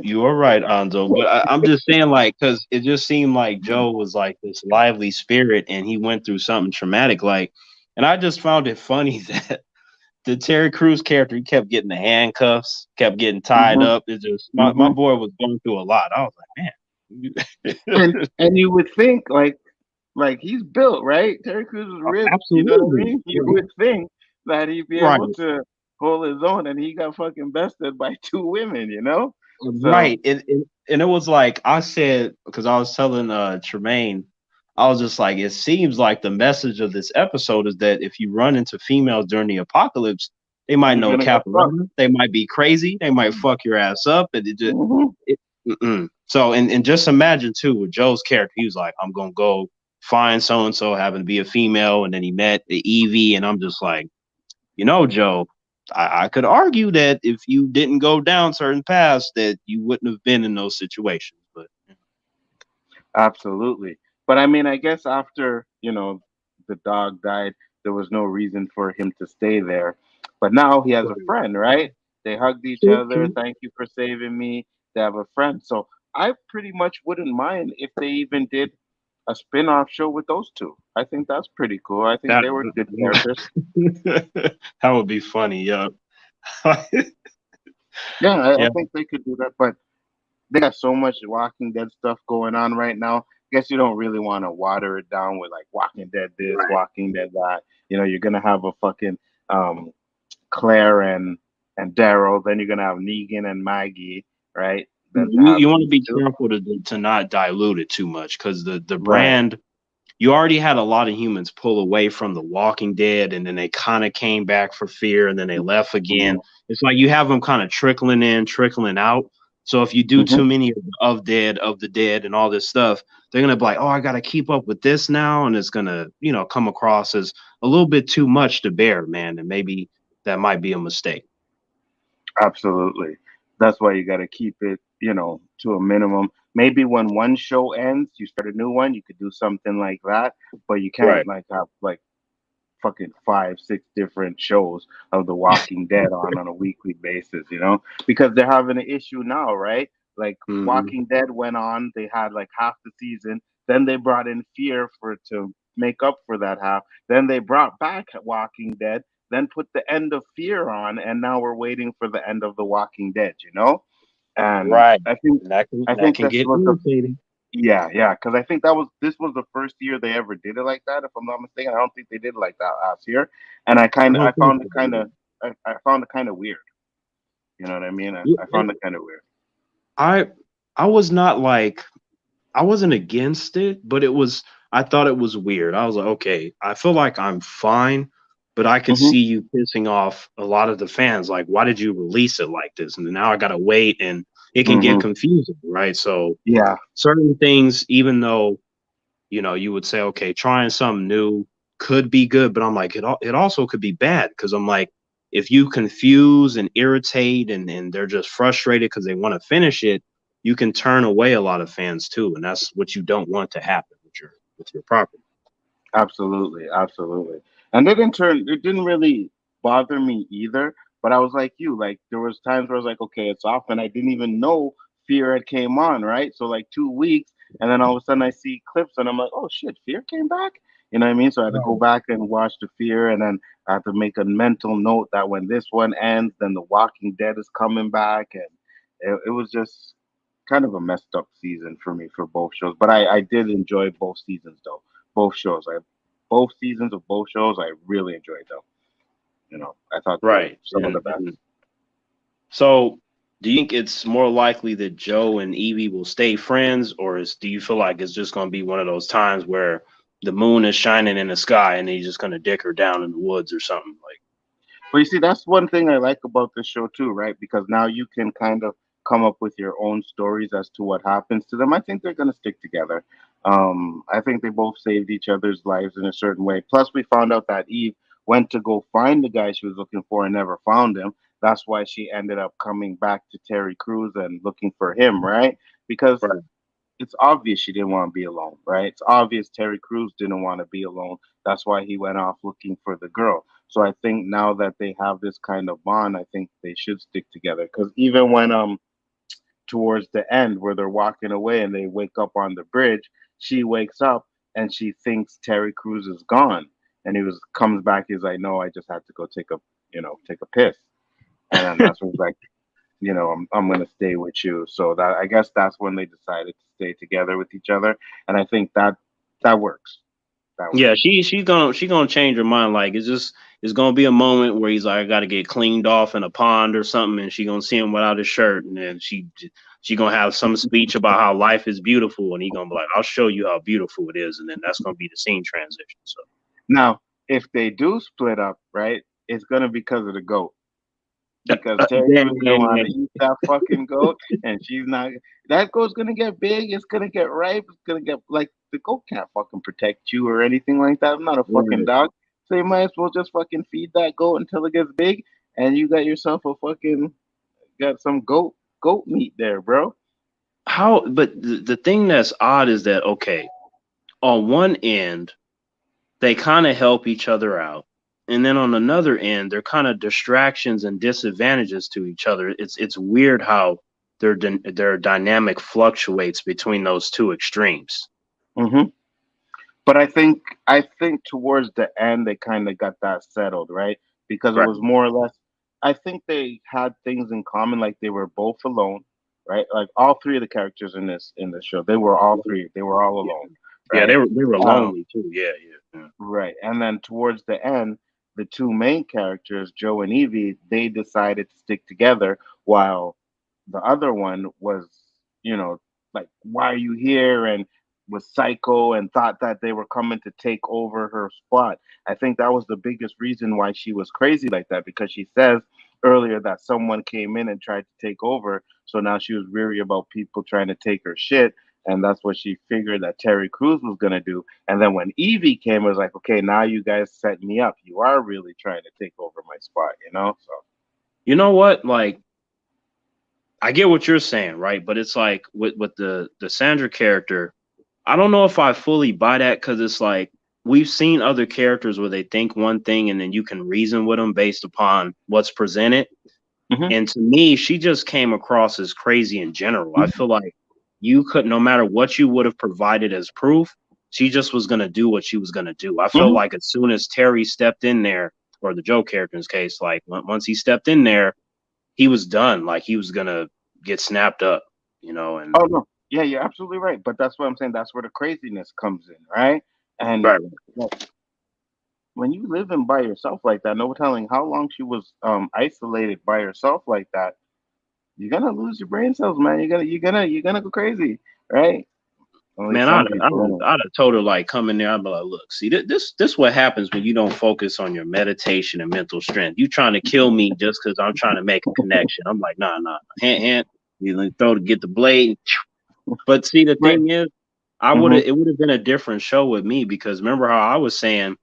you are right, Anzo. But I'm just saying, like, because it just seemed like Joe was like this lively spirit, and he went through something traumatic. Like, and I just found it funny that the Terry Crews character, he kept getting the handcuffs, kept getting tied Hmm. up. It just my Hmm. boy was going through a lot. I was like, man, And you would think like he's built, right? Terry Crews was ripped. You know what I absolutely mean? You would think that he'd be right. able to hold his own, and he got fucking bested by two women. You know? So Right. And it was like I said, because I was telling Tremaine, I was just like, it seems like the message of this episode is that if you run into females during the apocalypse, they might you're know gonna get fucked. capoeira, they might be crazy, they might fuck your ass up, and Hmm. so and just imagine too with Joe's character, he was like, I'm gonna go find so and so, having to be a female, and then he met the Evie, and I'm just like, Joe, I could argue that if you didn't go down certain paths, that you wouldn't have been in those situations. But Absolutely. But I mean, I guess after, the dog died, there was no reason for him to stay there. But now he has a friend, right? They hugged each true, other. true. Thank you for saving me. They have a friend. So I pretty much wouldn't mind if they even did a spin-off show with those two. I think that's pretty cool. I think That they were good characters. that would be funny. Yeah, Yeah, I yeah. think they could do that. But they got so much Walking Dead stuff going on right now. Guess you don't really want to water it down with like Walking Dead this, Right. Walking Dead that. You're gonna have a fucking um, Claire and Daryl. Then you're gonna have Negan and Maggie, right? Then to You have want to these be two, careful to not dilute it too much because the right? brand you already had a lot of humans pull away from the Walking Dead, and then they kind of came back for Fear, and then they left again. Hmm. It's like you have them kind of trickling in, trickling out. So if you do Hmm. too many of the dead, and all this stuff, they're gonna be like, "Oh, I got to keep up with this now," and it's gonna, come across as a little bit too much to bear, man. And maybe that might be a mistake. Absolutely. That's why you got to keep it, to a minimum. Maybe when one show ends, you start a new one. You could do something like that, but you can't Right. like have like fucking 5, 6 different shows of The Walking Dead on a weekly basis, because they're having an issue now, right? Like Mhm. Walking Dead went on, they had like half the season, then they brought in Fear for to make up for that half, then they brought back Walking Dead, then put the end of Fear on, and now we're waiting for the end of The Walking Dead. And Right. I think And that can I that think can this get was the irritating. yeah, yeah, because I think this was the first year they ever did it like that. If I'm not mistaken, I don't think they did it like that last year, and I I don't think found it so. I found it kind of weird. You know what I mean? I Yeah, found it kind of weird. I I was not like I wasn't against it, but I thought it was weird. I was like, okay, I feel like I'm fine, but I could Hmm. see you pissing off a lot of the fans. Like, why did you release it like this? And now I gotta wait, and it can get Hmm. confusing, right? So Yeah, certain things, even though you would say, okay, trying something new could be good, but I'm like, it also could be bad because I'm like, if you confuse and irritate and they're just frustrated because they want to finish it, you can turn away a lot of fans too, and that's what you don't want to happen with your property. absolutely, absolutely. And it didn't really bother me either. But I was like you, like there was times where I was like, okay, it's off, and I didn't even know Fear had came on, right? So like 2 weeks, and then all of a sudden I see clips, and I'm like, oh shit, Fear came back. You know what I mean? So I had to go Right. back and watch the Fear, and then I had to make a mental note that when this one ends, then The Walking Dead is coming back, and it was just kind of a messed up season for me for both shows. But I did enjoy both seasons though, both shows. Both seasons of both shows I really enjoyed though. I thought they were Right. some of the best. So do you think it's more likely that Joe and Evie will stay friends, or do you feel like it's just going to be one of those times where the moon is shining in the sky and he's just going to dick her down in the woods or something like? Well, you see, that's one thing I like about this show too, right? Because now you can kind of come up with your own stories as to what happens to them. I think they're going to stick together. I think they both saved each other's lives in a certain way. Plus, we found out that Eve went to go find the guy she was looking for and never found him. That's why she ended up coming back to Terry Crews and looking for him, right? Because Right. it's obvious she didn't want to be alone, right? It's obvious Terry Crews didn't want to be alone. That's why he went off looking for the girl. So I think now that they have this kind of bond, I think they should stick together. Because even when towards the end where they're walking away and they wake up on the bridge, she wakes up and she thinks Terry Crews is gone, and he was comes back. He's like, "No, I just had to go take a piss," and then that's when he's like, I'm gonna stay with you. So that I guess that's when they decided to stay together with each other, and I think that works. That works. Yeah, she's gonna change her mind. Like it's gonna be a moment where he's like, I gotta get cleaned off in a pond or something, and she gonna see him without his shirt, and then she gonna have some speech about how life is beautiful, and he gonna be like, I'll show you how beautiful it is, and then that's gonna be the scene transition. So Now, if they do split up, right, it's gonna be because of the goat. Because Terry yeah, Crews yeah, gonna want yeah. to eat that fucking goat, and she's not. That goat's gonna get big. It's gonna get ripe. It's gonna get like the goat can't fucking protect you or anything like that. I'm not a fucking Right. dog, so you might as well just fucking feed that goat until it gets big, and you got yourself a fucking got some goat meat there, bro. But the thing that's odd is that okay, on one end they kind of help each other out, and then on another end they're kind of distractions and disadvantages to each other. It's weird how their dynamic fluctuates between those two extremes. hmm But I think towards the end they kind of got that settled, right? Because it Right. was more or less. I think they had things in common, like they were both alone, right? Like all three of the characters in this show, they were all three. They were all Yeah, alone, yeah, right? they were Um, lonely too. Yeah, yeah, right. And then towards the end, the two main characters, Joe and Evie, they decided to stick together, while the other one was, you know, like, why are you here? And was psycho and thought that they were coming to take over her spot. I think that was the biggest reason why she was crazy like that, because she says earlier that someone came in and tried to take over. So now she was weary about people trying to take her shit. And that's what she figured that Terry Crews was going to do. And then when Evie came, it was like, okay, now you guys set me up. You are really trying to take over my spot, you know? So. You know what? Like, I get what you're saying, right? But it's like with the Sandra character, I don't know if I fully buy that, because it's like we've seen other characters where they think one thing and then you can reason with them based upon what's presented. Mhm. And to me, she just came across as crazy in general. I feel like you could, no matter what you would have provided as proof, she just was going to do what she was going to do. I felt Mhm. like as soon as Terry stepped in there, or the Joe character's case, like once he stepped in there, he was done. Like he was going to get snapped up, and Oh no, yeah, you're absolutely right. But that's what I'm saying. That's where the craziness comes in, right? And right. like, when you live in by yourself like that, no telling how long she was isolated by herself like that. You're gonna lose your brain cells, man. You're gonna go crazy, right? Only Man, some people. I'd have told her like come in there. I'd be like, look, see, this what happens when you don't focus on your meditation and mental strength. You trying to kill me just because I'm trying to make a connection. I'm like, nah, hand. You throw to get the blade. But see, the Right. thing is, Mm-hmm. it would have been a different show with me, because remember how I was saying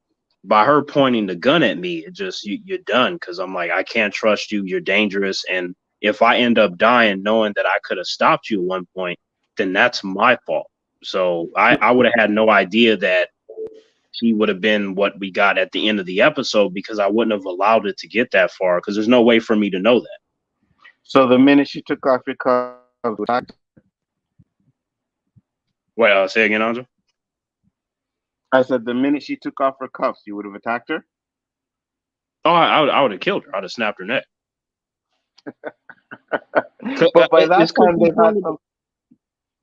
by her pointing the gun at me, it just you're done, because I'm like, I can't trust you. You're dangerous, and if I end up dying knowing that I could have stopped you at one point, then that's my fault. So I would have had no idea that he would have been what we got at the end of the episode, because I wouldn't have allowed it to get that far, because there's no way for me to know that. So the minute she took off your cuffs, Well, say again, Andre. I said the minute she took off her cuffs, you would have attacked her. Oh, I would have killed her. I'd have snapped her neck. But by that It's 'cause time you they've had pointed some.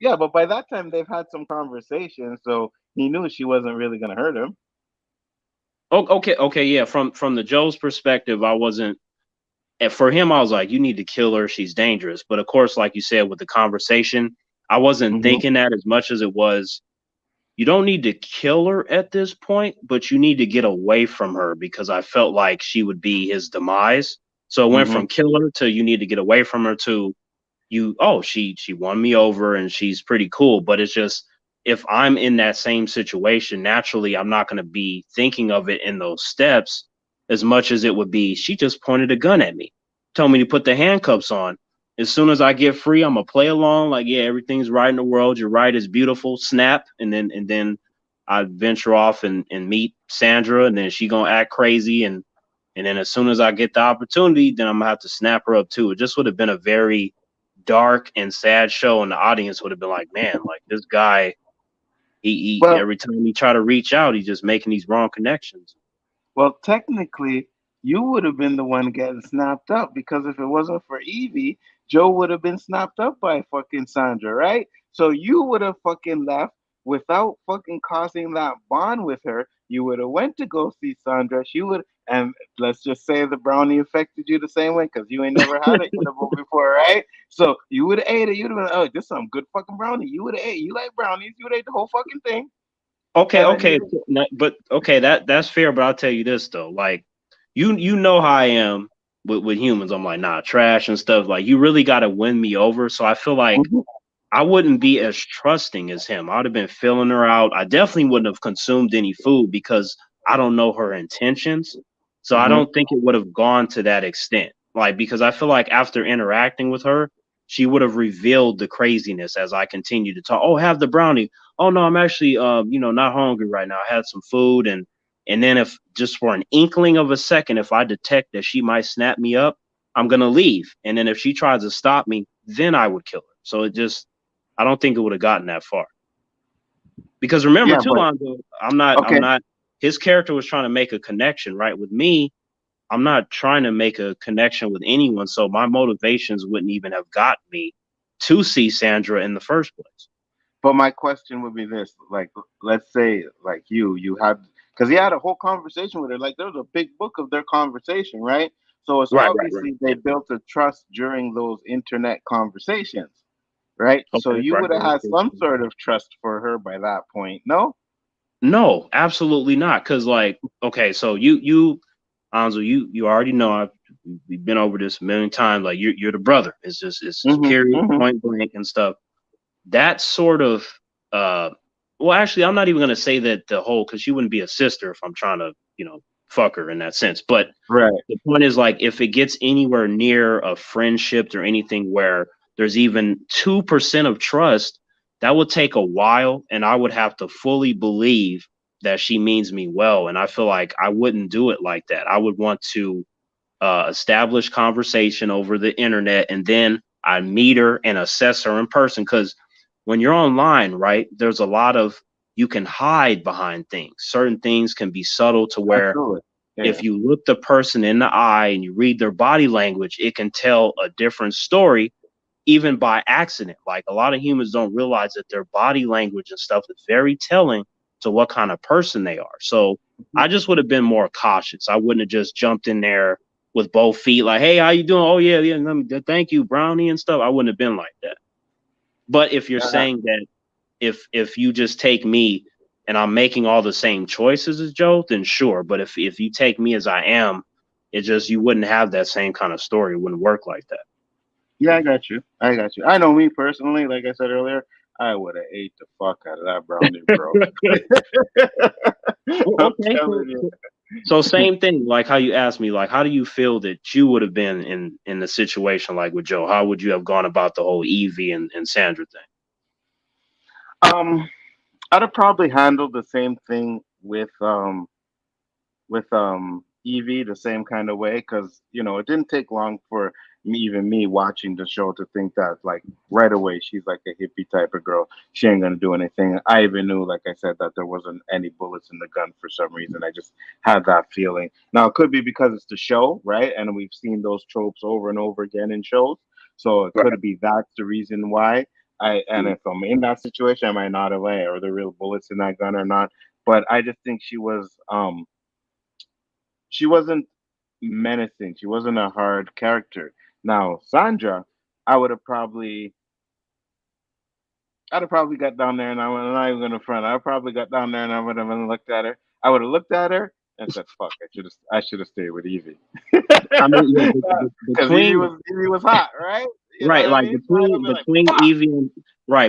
Yeah, but by that time they've had some conversation, so he knew she wasn't really gonna hurt him. Oh, okay, yeah. From the Joe's perspective, I wasn't. And for him, I was like, you need to kill her. She's dangerous. But of course, like you said, with the conversation, I wasn't Mm-hmm. thinking that as much as it was. You don't need to kill her at this point, but you need to get away from her because I felt like she would be his demise. So it went Mm-hmm. from killer to you need to get away from her to you. Oh, she won me over and she's pretty cool. But it's just if I'm in that same situation, naturally I'm not going to be thinking of it in those steps as much as it would be. She just pointed a gun at me, told me to put the handcuffs on. As soon as I get free, I'm gonna play along. Like, yeah, everything's right in the world. You're right, it's beautiful. Snap, and then I venture off and meet Sandra, and then she gonna act crazy, and then as soon as I get the opportunity, then I'm gonna have to snap her up too. It just would have been a very dark and sad show, and the audience would have been like, man, like this guy, he Well, every time he try to reach out, he's just making these wrong connections. well, technically, you would have been the one getting snapped up because if it wasn't for Evie, Joe would have been snapped up by fucking Sandra, right? So you would have fucking left without fucking causing that bond with her. You would have went to go see Sandra. She would, and let's just say the brownie affected you the same way because you ain't never had it before, right? So you would have ate it. You'd have been, oh, this is some good fucking brownie. You would have ate. You like brownies. You would have ate the whole fucking thing, Okay, and then okay, you. but okay, that's fair. But I'll tell you this though, like you know how I am with humans. I'm like, nah, trash and stuff. Like you really got to win me over. So I feel like Mhm, I wouldn't be as trusting as him. I would have been filling her out. I definitely wouldn't have consumed any food because I don't know her intentions. So I mhm. don't think it would have gone to that extent. Like, because I feel like after interacting with her, she would have revealed the craziness as I continue to talk. Oh, have the brownie. Oh no, I'm actually not hungry right now. I had some food and then if just for an inkling of a second, if I detect that she might snap me up, I'm gonna leave. And then if she tries to stop me, then I would kill her. So it just I don't think it would have gotten that far. Because remember Yeah, too, but Lonzo, I'm okay. not his character was trying to make a connection, right? With me, I'm not trying to make a connection with anyone. So my motivations wouldn't even have got me to see Sandra in the first place. But my question would be this: like, let's say, like you had, because he had a whole conversation with her. Like, there was a big book of their conversation, right? So it's Right. obviously they built a trust during those internet conversations, right? So Okay, you would have had some right. sort of trust for her by that point, no? No, absolutely not. Cause like, okay, so you Anzo, you already know we've been over this a million times. Like you're the brother. It's Mm-hmm. period, Mm-hmm. point blank and stuff. That sort of uh well actually I'm not even gonna say that the whole because she wouldn't be a sister if I'm trying to, fuck her in that sense. But Right. the point is like if it gets anywhere near a friendship or anything where there's even 2% of trust, that would take a while and I would have to fully believe that she means me well. And I feel like I wouldn't do it like that. I would want to establish conversation over the internet and then I meet her and assess her in person. Because when you're online, right, there's a lot of you can hide behind things. Certain things can be subtle to where Absolutely. Yeah. if you look the person in the eye and you read their body language, it can tell a different story even by accident. Like a lot of humans don't realize that their body language and stuff is very telling to what kind of person they are. So I just would have been more cautious. I wouldn't have just jumped in there with both feet like, hey, how you doing? Oh yeah, thank you, brownie and stuff. I wouldn't have been like that. But if you're Uh, saying that if you just take me and I'm making all the same choices as Joe, then sure. But if you take me as I am, it just you wouldn't have that same kind of story. It wouldn't work like that. yeah, I got you. I got you. I know me personally, like I said earlier, I would have ate the fuck out of that brownie, bro. Well, I'm okay. telling you. So same thing, like how you asked me, like how do you feel that you would have been in the situation like with Joe? How would you have gone about the whole Evie and Sandra thing? Um, I'd have probably handled the same thing with Evie the same kind of way because it didn't take long for me watching the show to think that like right away she's like a hippie type of girl. She ain't gonna do anything. I even knew, like I said, that there wasn't any bullets in the gun for some reason. I just had that feeling. Now it could be because it's the show, right? And we've seen those tropes over and over again in shows, so it Right. could be that's the reason why. And if I'm in that situation, I might not have, or the real bullets in that gun or not. But I just think she was she wasn't menacing. She wasn't a hard character. Now, Sandra, I would have probably I'd have probably got down there and I'm not even gonna front. I probably got down there and I would have looked at her. I would have looked at her and said, "Fuck! I should have stayed with Evie." I mean, yeah, Because Evie was hot, right? You know right, what I like mean? So I'd have been like, between "Fuck!" Evie and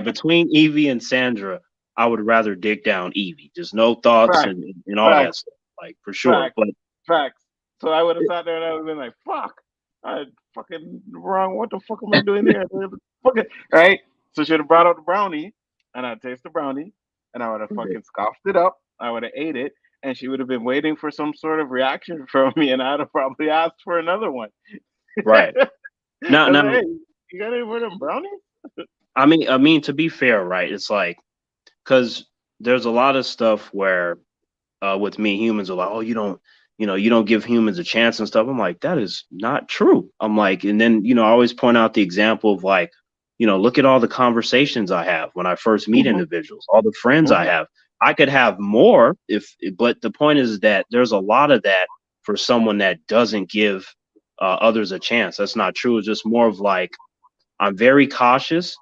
between Evie and Sandra, I would rather dig down Evie. Just no thoughts Facts, and all that facts, stuff, like for sure. facts, But facts. So I would have sat there and I would have been like, "Fuck! I fucking wrong. What the fuck am I doing here?" Fucking right. So she would have brought out the brownie, and I'd taste the brownie, and I would have fucking scoffed it up. I would have ate it, and she would have been waiting for some sort of reaction from me, and I'd have probably asked for another one. right I was now, like, "Hey, you got any more of them brownies?" I mean, to be fair, right? It's like because there's a lot of stuff where with me, humans are like, oh, you don't give humans a chance and stuff. I'm like, that is not true. I'm like, and then I always point out the example of like, look at all the conversations I have when I first meet Mm-hmm, individuals, all the friends I mm-hmm, have. I could have more but the point is that there's a lot of that for someone that doesn't give others a chance. That's not true. It's just more of like I'm very cautious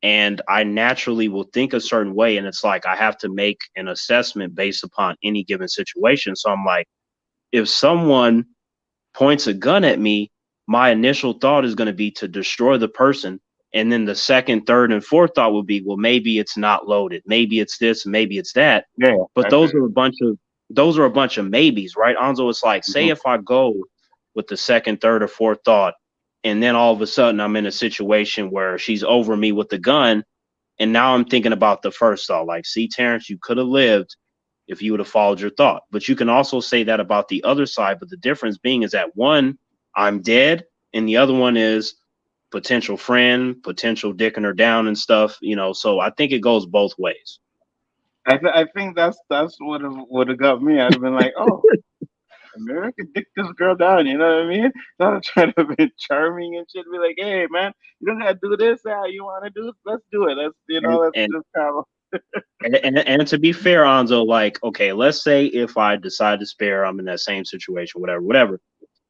and I naturally will think a certain way. And it's like I have to make an assessment based upon any given situation. So I'm like, if someone points a gun at me, my initial thought is going to be to destroy the person. And then the second, third, and fourth thought would be, well, maybe it's not loaded. Maybe it's this, maybe it's that. yeah, But I feel you. those are a bunch of maybes, right? Anzo, it's like, say Mm-hmm, if I go with the second, third, or fourth thought, and then all of a sudden I'm in a situation where she's over me with the gun, and now I'm thinking about the first thought, like, see, Terrence, you could have lived if you would have followed your thought. But you can also say that about the other side. But the difference being is that one, I'm dead, and the other one is potential friend, potential dicking her down and stuff, So I think it goes both ways. I think that's what would have got me. I'd have been like, "Oh, maybe I could dick this girl down." You know what I mean? Not of trying to be charming and shit. Be like, "Hey, man, you don't gotta do this. How you want to do? Let's do it. Let's And let's and just kind of." and to be fair, Anzo, like, okay, let's say if I decide to spare, I'm in that same situation, whatever.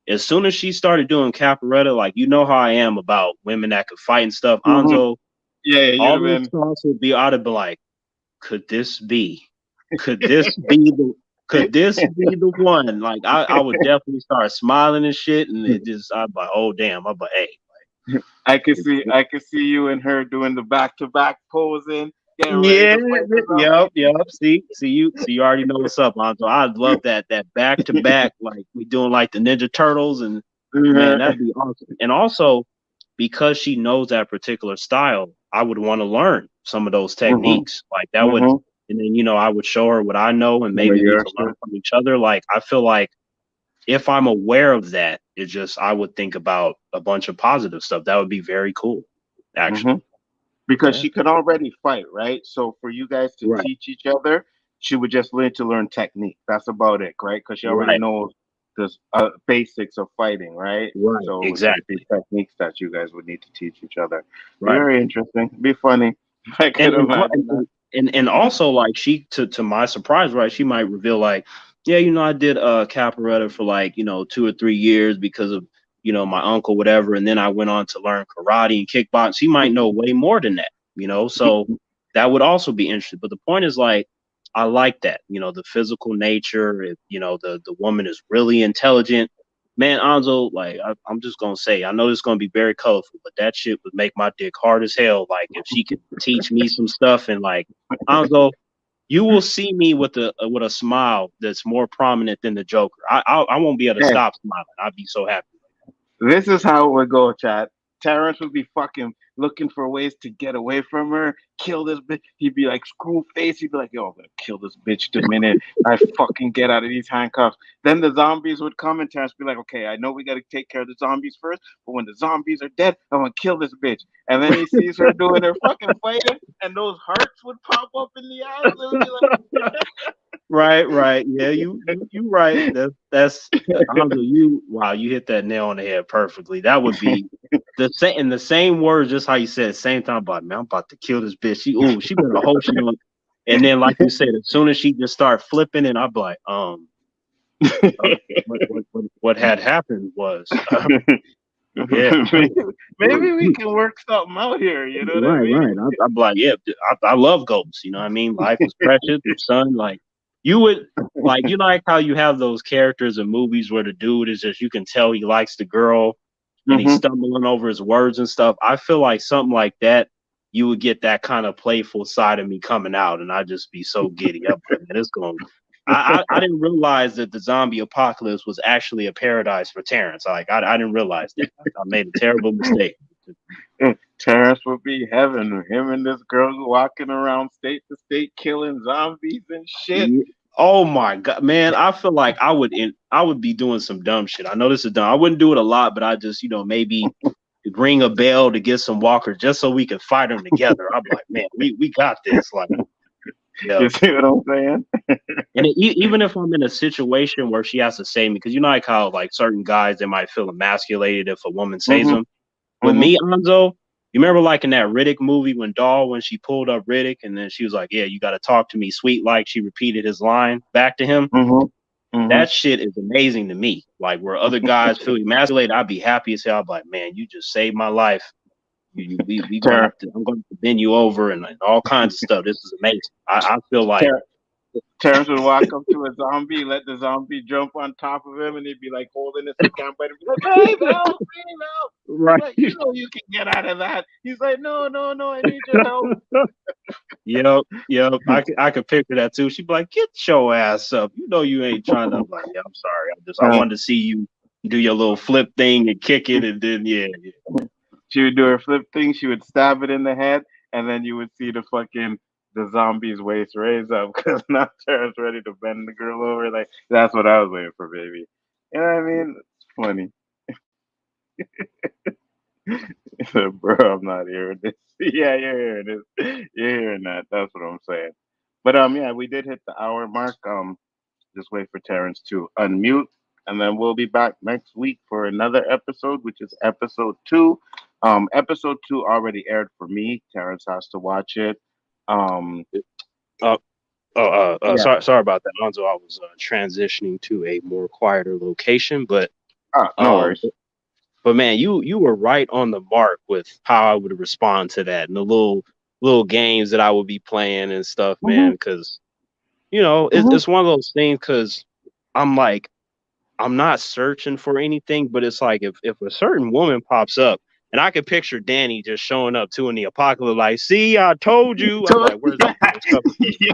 As soon as she started doing capoeira, like how I am about women that could fight and stuff, Hmm. Anzo, Yeah, you'd all have those been. thoughts would be I'd have been like, could this be? Could this be the one? Like I would definitely start smiling and shit, and it just I'm like, oh damn, I'm like, hey, I could see you and her doing the back to back posing, getting ready yeah, to fight the zombie. yep. See, you already know what's up, Anto. I'd love that back to back, like we doing like the Ninja Turtles, and man, that'd be awesome. And also because she knows that particular style, I would want to learn some of those Hmm. techniques. Like that would, Hmm. and then I would show her what I know, and Some of maybe we your could learn shit. from each other. Like I feel like if I'm aware of that, it's just I would think about a bunch of positive stuff. That would be very cool, Hmm. actually. Because Yeah. she can already fight, right? So for you guys to Right. teach each other, she would just need to learn technique. That's about it, right? Because she already Right. knows the basics of fighting, right? Right. So it would just be Exactly. techniques that you guys would need to teach each other. Be Right. very interesting. Be funny. I and could and imagine that. and also like she to my surprise, right, she might reveal like, yeah, I did capoeira for like 2 or 3 years because of my uncle, whatever, and then I went on to learn karate and kickboxing. She might know way more than that, so that would also be interesting. But the point is like I like that, the physical nature, the woman is really intelligent. Man, Anzo, like I'm just gonna say, I know it's gonna be very colorful, but that shit would make my dick hard as hell. Like if she could teach me some stuff, and like Anzo, you will see me with a smile that's more prominent than the Joker. I won't be able to Hey, stop smiling. I'd be so happy. this is how it would go, chat. Terrence would be fucking looking for ways to get away from her, kill this bitch. He'd be like, screw face. He'd be like, yo, I'm gonna kill this bitch the minute I fucking get out of these handcuffs. Then the zombies would come and Terrence would be like, okay, I know we gotta take care of the zombies first, but when the zombies are dead, I'm gonna kill this bitch. And then he sees her doing her fucking fighting, and those hearts would pop up in the eyes. It would be like, Right. Yeah, you right. That's Alonzo, wow, you hit that nail on the head perfectly. That would be the same in the same words, just how you said, same time. But man, I'm about to kill this bitch. She better hope she don't. And then, like you said, as soon as she just start flipping, and I'm like, What had happened was, yeah, maybe we can work something out here. You know what I right, mean? right. I'm like, yeah, I love ghosts. You know what I mean? Life is precious. The sun, like, you would like, you like how you have those characters in movies where the dude is just, you can tell he likes the girl and he's stumbling over his words and stuff. I feel like something like that, you would get that kind of playful side of me coming out, and I'd just be so giddy up. Man, it's going. I didn't realize that the zombie apocalypse was actually a paradise for Terrence. Like I didn't realize that. I made a terrible mistake. Terrence would be heaven. Him and this girl walking around state to state killing zombies and shit. Oh my god, man! I feel like I would be doing some dumb shit. I know this is dumb. I wouldn't do it a lot, but I just maybe ring a bell to get some walkers just so we can fight them together. I'm like, man, we got this. Like, yeah. You see what I'm saying? And even if I'm in a situation where she has to save me, because like how like certain guys, they might feel emasculated if a woman saves them. With me, Nzo, you remember like in that Riddick movie when she pulled up Riddick and then she was like, yeah, you got to talk to me sweet, like she repeated his line back to him. That shit is amazing to me. Like where other guys feel emasculated, I'd be happy as hell. I'm like, man, you just saved my life. I'm going to bend you over and all kinds of stuff. This is amazing. I feel like Terrence would walk up to a zombie, let the zombie jump on top of him, and he'd be like holding his camp and be like, "Babe, help me, help!" Right? Like, you know you can get out of that. He's like, "No, I need your help." Yep. I could picture that too. She'd be like, "Get your ass up! You know you ain't trying to." I'm like, yeah, I'm sorry. I wanted to see you do your little flip thing and kick it, and then yeah. She would do her flip thing. She would stab it in the head, and then you would see the zombie's waist raise up because now Terrence ready to bend the girl over. Like that's what I was waiting for, baby. You know what I mean? It's funny. Bro, I'm not hearing this. Yeah, you're hearing this. You're hearing that. That's what I'm saying. But yeah, we did hit the hour mark. Just wait for Terrence to unmute, and then we'll be back next week for another episode, which is episode 2. Episode 2 already aired for me. Terrence has to watch it. Sorry about that, Nzo. I was transitioning to a more quieter location, but no worries. But man, you were right on the mark with how I would respond to that and the little games that I would be playing and stuff, man. Because it's one of those things. Because I'm not searching for anything, but it's like if a certain woman pops up. And I could picture Danny just showing up too in the apocalypse, like, "See, I told you." I'm like, "Where's that stuff?" Yeah,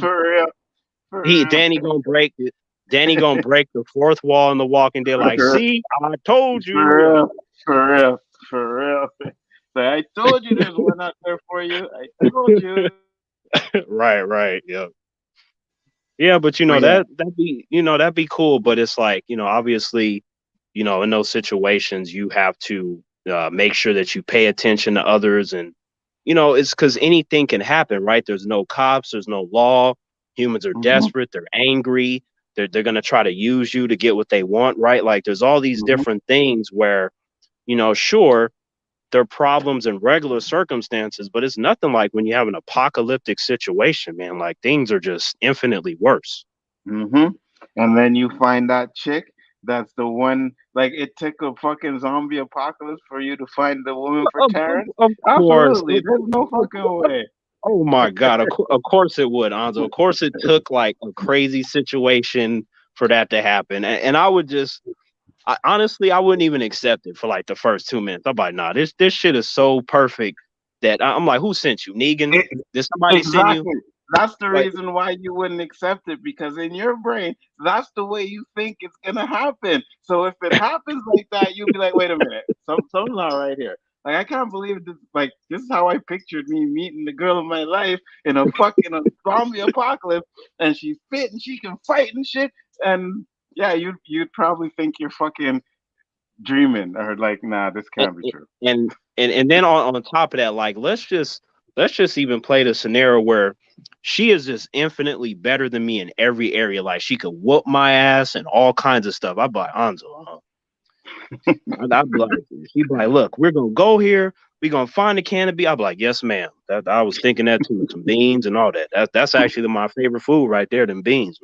for real. Danny gonna break it. Danny gonna break the fourth wall in The Walking Dead, like, "See, I told you." For real. So I told you there's one out there for you. I told you. Right, yeah. But that'd be cool. But it's like obviously. In those situations, you have to make sure that you pay attention to others. And, it's because anything can happen, right? There's no cops. There's no law. Humans are desperate. They're angry. They're going to try to use you to get what they want, right? Like there's all these different things where, sure, there are problems in regular circumstances, but it's nothing like when you have an apocalyptic situation, man. Like things are just infinitely worse. And then you find that chick. That's the one. Like it took a fucking zombie apocalypse for you to find the woman for Terrence. Of course, absolutely. There's no fucking way. Oh my god! Of course it would, Nzo. Of course it took like a crazy situation for that to happen, and I would honestly, I wouldn't even accept it for like the first 2 minutes. I'm like, nah, this shit is so perfect that I'm like, who sent you, Negan? Did somebody send you? That's the reason why you wouldn't accept it, because in your brain, that's the way you think it's gonna happen. So if it happens like that, you'll be like, wait a minute, something's not right here. Like I can't believe this. Like this is how I pictured me meeting the girl of my life in a fucking zombie apocalypse, and she's fit and she can fight and shit. And yeah, you'd probably think you're fucking dreaming, or like, nah, this can't be true. And then on top of that, like let's just even play the scenario where she is just infinitely better than me in every area. Like she could whoop my ass and all kinds of stuff. I'd be like, Nzo, I'd be like, she'd be like, look, we're gonna go here. We gonna find the can of beans? I'm like, yes, ma'am. That I was thinking that too. Some beans and all that. That's actually my favorite food right there. Them beans.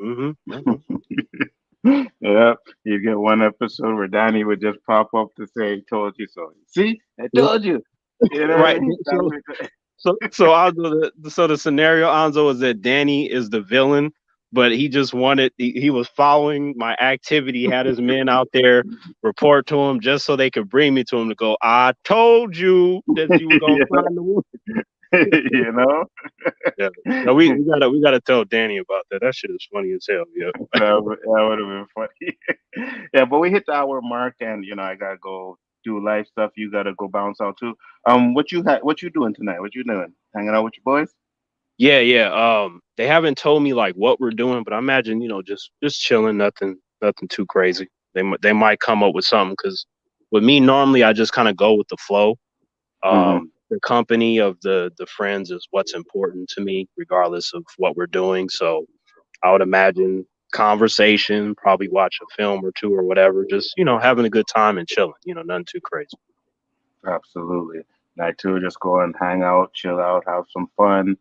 Yeah, you get one episode where Danny would just pop up to say, "Told you so." See, I Yep. told you. You know what I Right. mean? So the scenario, Anzo, is that Danny is the villain, but he just wanted he was following my activity, had his men out there report to him just so they could bring me to him to go, I told you that you were gonna Yeah. find the woman. You know? Yeah. No, we gotta tell Danny about that. That shit is funny as hell. Yeah. That would have been funny. Yeah, but we hit the hour mark, and I gotta go do life stuff. You gotta go bounce out too. What you doing tonight? What you doing? Hanging out with your boys? Yeah. They haven't told me like what we're doing, but I imagine, just chilling, nothing too crazy. They might come up with something because with me normally I just kind of go with the flow. Hmm. The company of the friends is what's important to me, regardless of what we're doing. So I would imagine conversation, probably watch a film or two or whatever, just having a good time and chilling. Nothing too crazy. Absolutely. Night two, just go and hang out, chill out, have some fun.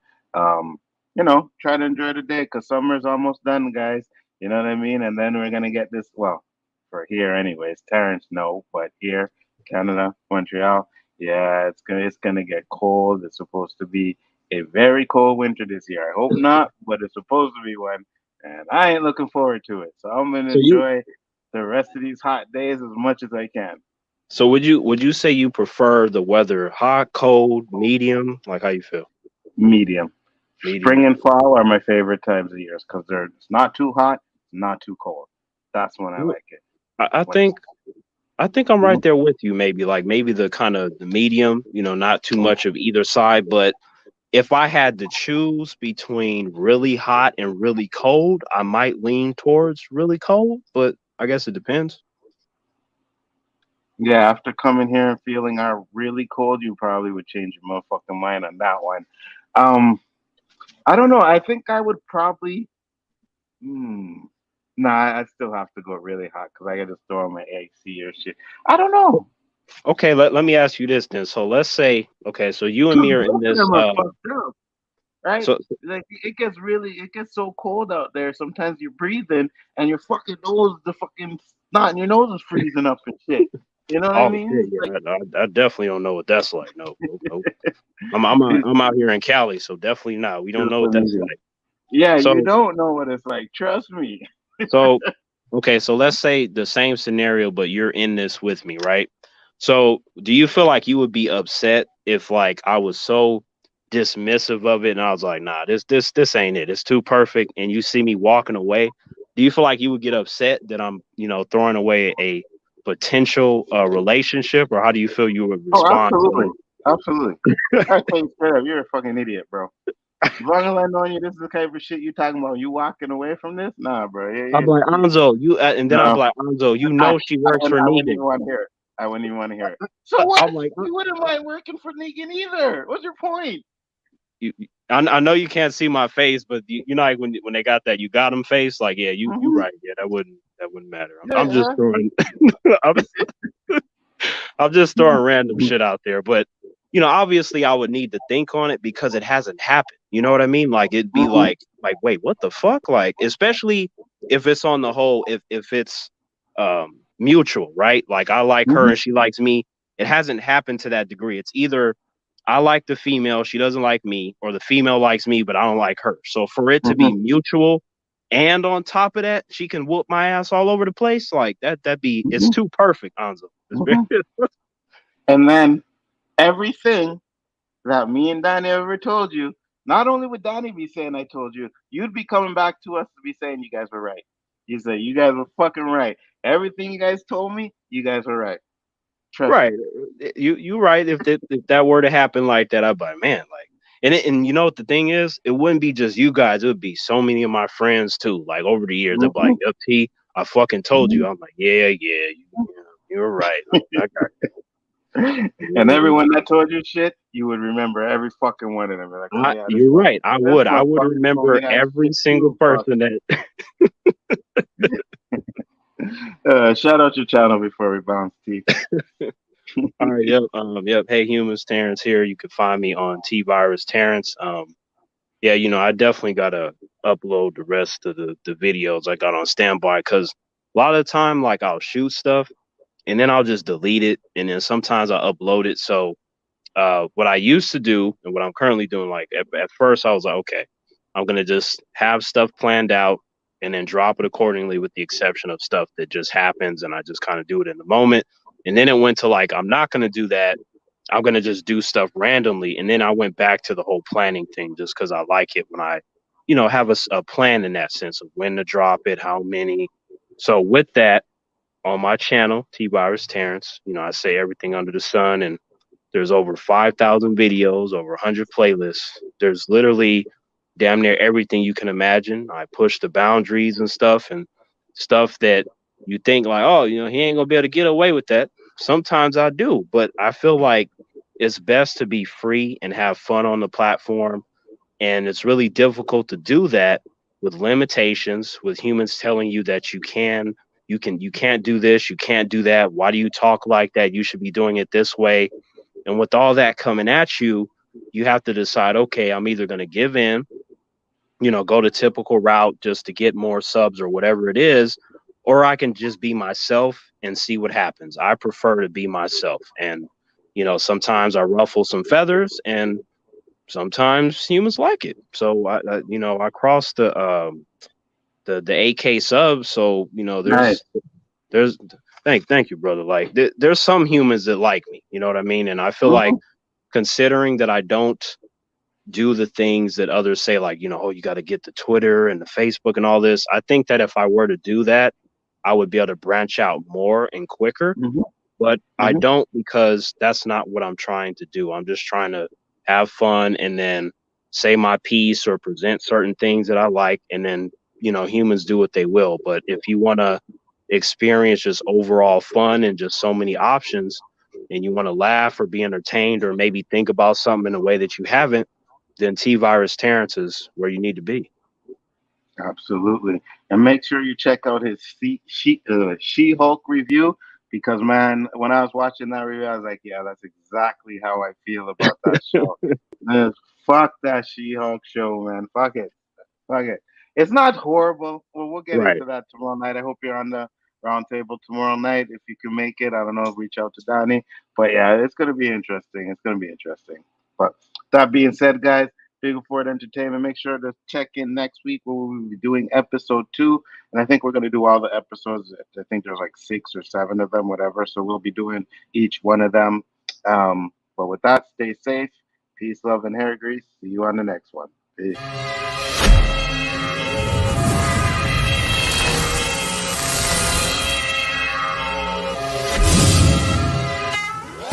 Try to enjoy the day because summer's almost done, guys. You know what I mean? And then we're gonna get this. Well, for here, anyways. Terrence, no, but here, Canada, Montreal, yeah, it's gonna get cold. It's supposed to be a very cold winter this year. I hope not, but it's supposed to be one, and I ain't looking forward to it. So I'm gonna So you enjoy the rest of these hot days as much as I can. so would you say you prefer the weather hot, cold, medium? Like how you feel? Medium. Medium. Spring and fall are my favorite times of years because it's not too hot, not too cold. That's when I like it. I, I When it's, think I think I'm right Mhm. there with you. Maybe the kind of the medium. Not too much of either side. But if I had to choose between really hot and really cold, I might lean towards really cold. But I guess it depends. Yeah, after coming here and feeling our really cold, you probably would change your motherfucking mind on that one. Um, I don't know. I think I would probably. Hmm. Nah, I still have to go really hot because I got to store my AC or shit. I don't know. Okay, let me ask you this then. So let's say, okay, so you and 'Cause me are in both of this. them are fucked up, right? So Like it gets so cold out there. Sometimes you're breathing and your fucking nose, the fucking snot in your nose is freezing up and shit. You know what I oh mean? shit, It's like, yeah, I definitely don't know what that's like. No, nope, nope. I'm out here in Cali, so definitely not. We don't know what that's like. yeah, you So don't know what it's like. Trust me. so okay, so let's say the same scenario, but you're in this with me, right? So do you feel like you would be upset if like I was so dismissive of it and I was like, nah, this ain't it. It's too perfect, and you see me walking away? Do you feel like you would get upset that I'm, throwing away a potential relationship, or how do you feel you would Oh, respond absolutely, to absolutely. I think straight up, you're a fucking idiot, bro. As long as I know you, this is the type of shit you talking about. You walking away from this? Nah, bro. Yeah, I'm like, Anzo, and then I'm no. like, Anzo, I, she works for I wouldn't Negan. even want to hear it. I wouldn't even want to hear it. So what? I'm like, You wouldn't mind working for Negan either. What's your point? I know you can't see my face, but like when they got that you got them face, like yeah, you Hmm. right, yeah, that wouldn't matter. I'm just Yeah. throwing I'm, I'm just throwing random shit out there, but obviously I would need to think on it because it hasn't happened. You know what I mean? Like it'd be Hmm. like wait, what the fuck? Like especially if it's on the whole, if it's mutual, right? Like I like her Hmm. and she likes me. It hasn't happened to that degree. It's either I like the female, she doesn't like me, or the female likes me, but I don't like her. So for it to be Hmm. mutual, and on top of that, she can whoop my ass all over the place. Like it's Hmm. too perfect, Anzo. It's very Hmm. And then everything that me and Danny ever told you, not only would Danny be saying I told you, you'd be coming back to us to be saying you guys were right. You say you guys were fucking right. Everything you guys told me, you guys were right. Trust me. right. You right. If that were to happen like that, I'd be like, man, like, and you know what the thing is, it wouldn't be just you guys. It would be so many of my friends too. Like over the years, they'd be like, Hmm. "Yup, T, I fucking told you." I'm like, yeah, you're right. I got And you. everyone that told you shit, you would remember every fucking one of them. Be like, oh yeah, You're right. this I would motherfucker told me remember that every shit single too. Fuck. person that. Shout out your channel before we bounce, T. All right, yep. Hey, humans, Terrence here. You can find me on T-Virus Terrence. Yeah, I definitely gotta upload the rest of the videos I got on standby because a lot of the time, like I'll shoot stuff and then I'll just delete it, and then sometimes I'll upload it. So what I used to do and what I'm currently doing, like at first I was like, okay, I'm gonna just have stuff planned out and then drop it accordingly, with the exception of stuff that just happens and I just kind of do it in the moment. And then it went to like, I'm not gonna do that. I'm gonna just do stuff randomly. And then I went back to the whole planning thing just because I like it when I, have a plan in that sense of when to drop it, how many. So with that, on my channel, T-Virus Terrence, I say everything under the sun, and there's over 5,000 videos, over 100 playlists. There's literally damn near everything you can imagine. I push the boundaries and stuff that you think like, oh, he ain't gonna be able to get away with that. Sometimes I do, but I feel like it's best to be free and have fun on the platform. And it's really difficult to do that with limitations, with humans telling you that you can't do this, you can't do that. Why do you talk like that? You should be doing it this way. And with all that coming at you, you have to decide, okay, I'm either going to give in, go the typical route just to get more subs or whatever it is, or I can just be myself and see what happens. I prefer to be myself. And, sometimes I ruffle some feathers and sometimes humans like it. So, I crossed the 8K subs. So, there's thank you, brother. Like there's some humans that like me, you know what I mean? And I feel like, considering that I don't do the things that others say, like, oh, you got to get the Twitter and the Facebook and all this. I think that if I were to do that, I would be able to branch out more and quicker. But I don't, because that's not what I'm trying to do. I'm just trying to have fun and then say my piece or present certain things that I like. And then, humans do what they will. But if you want to experience just overall fun and just so many options, and you want to laugh or be entertained or maybe think about something in a way that you haven't, then T-Virus Terrence is where you need to be. Absolutely. And make sure you check out his She-Hulk review, because, man, when I was watching that review, I was like, yeah, that's exactly how I feel about that show. Fuck that She-Hulk show, man. Fuck it. It's not horrible. Well, we'll get into that tomorrow night. I hope you're on the round table tomorrow night. If you can make it, I don't know, reach out to Donnie. But yeah, it's going to be interesting. But that being said, guys, Big Ford Entertainment, make sure to check in next week where we'll be doing episode 2. And I think we're going to do all the episodes. I think there's like 6 or 7 of them, whatever. So we'll be doing each one of them. But with that, stay safe. Peace, love, and hair grease. See you on the next one. Peace.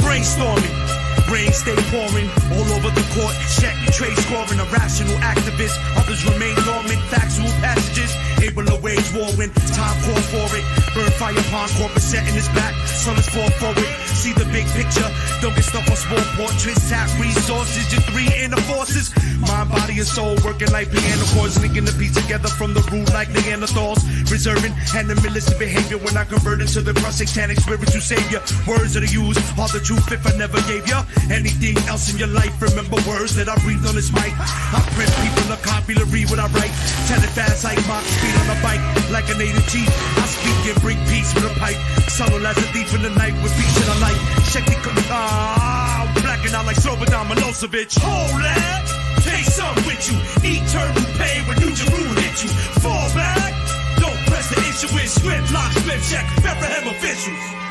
Brainstorming, brains stay pouring all over the court. Check your trade scoring, a rational activist. Others remain dormant, factual passages. Able to wage war when time call for it. Burn fire upon corporate setting his back. So let's fall forward. See the big picture. Don't get stuck on small portraits. Tap resources, just 3 inner forces. Mind, body, and soul working like piano chords, linking the piece together from the root like Neanderthals. Reserving animalistic behavior when I convert into the satanic spiritual savior. Words that I use are the truth if I never gave ya anything else in your life. Remember words that I breathed on this mic. I print people a copy to read what I write. Tell it fast like Mach speed on a bike. Like a native chief, I speak and bring peace with a pipe. Subtle as a thief in the night with beats in the light. Check the blacking out like Slobodan Milosevic. Hold that, take some with you. Eternal pain when New Jerusalem hit you. Fall back, don't press the issue with script, lock, flip, check, Bethlehem officials.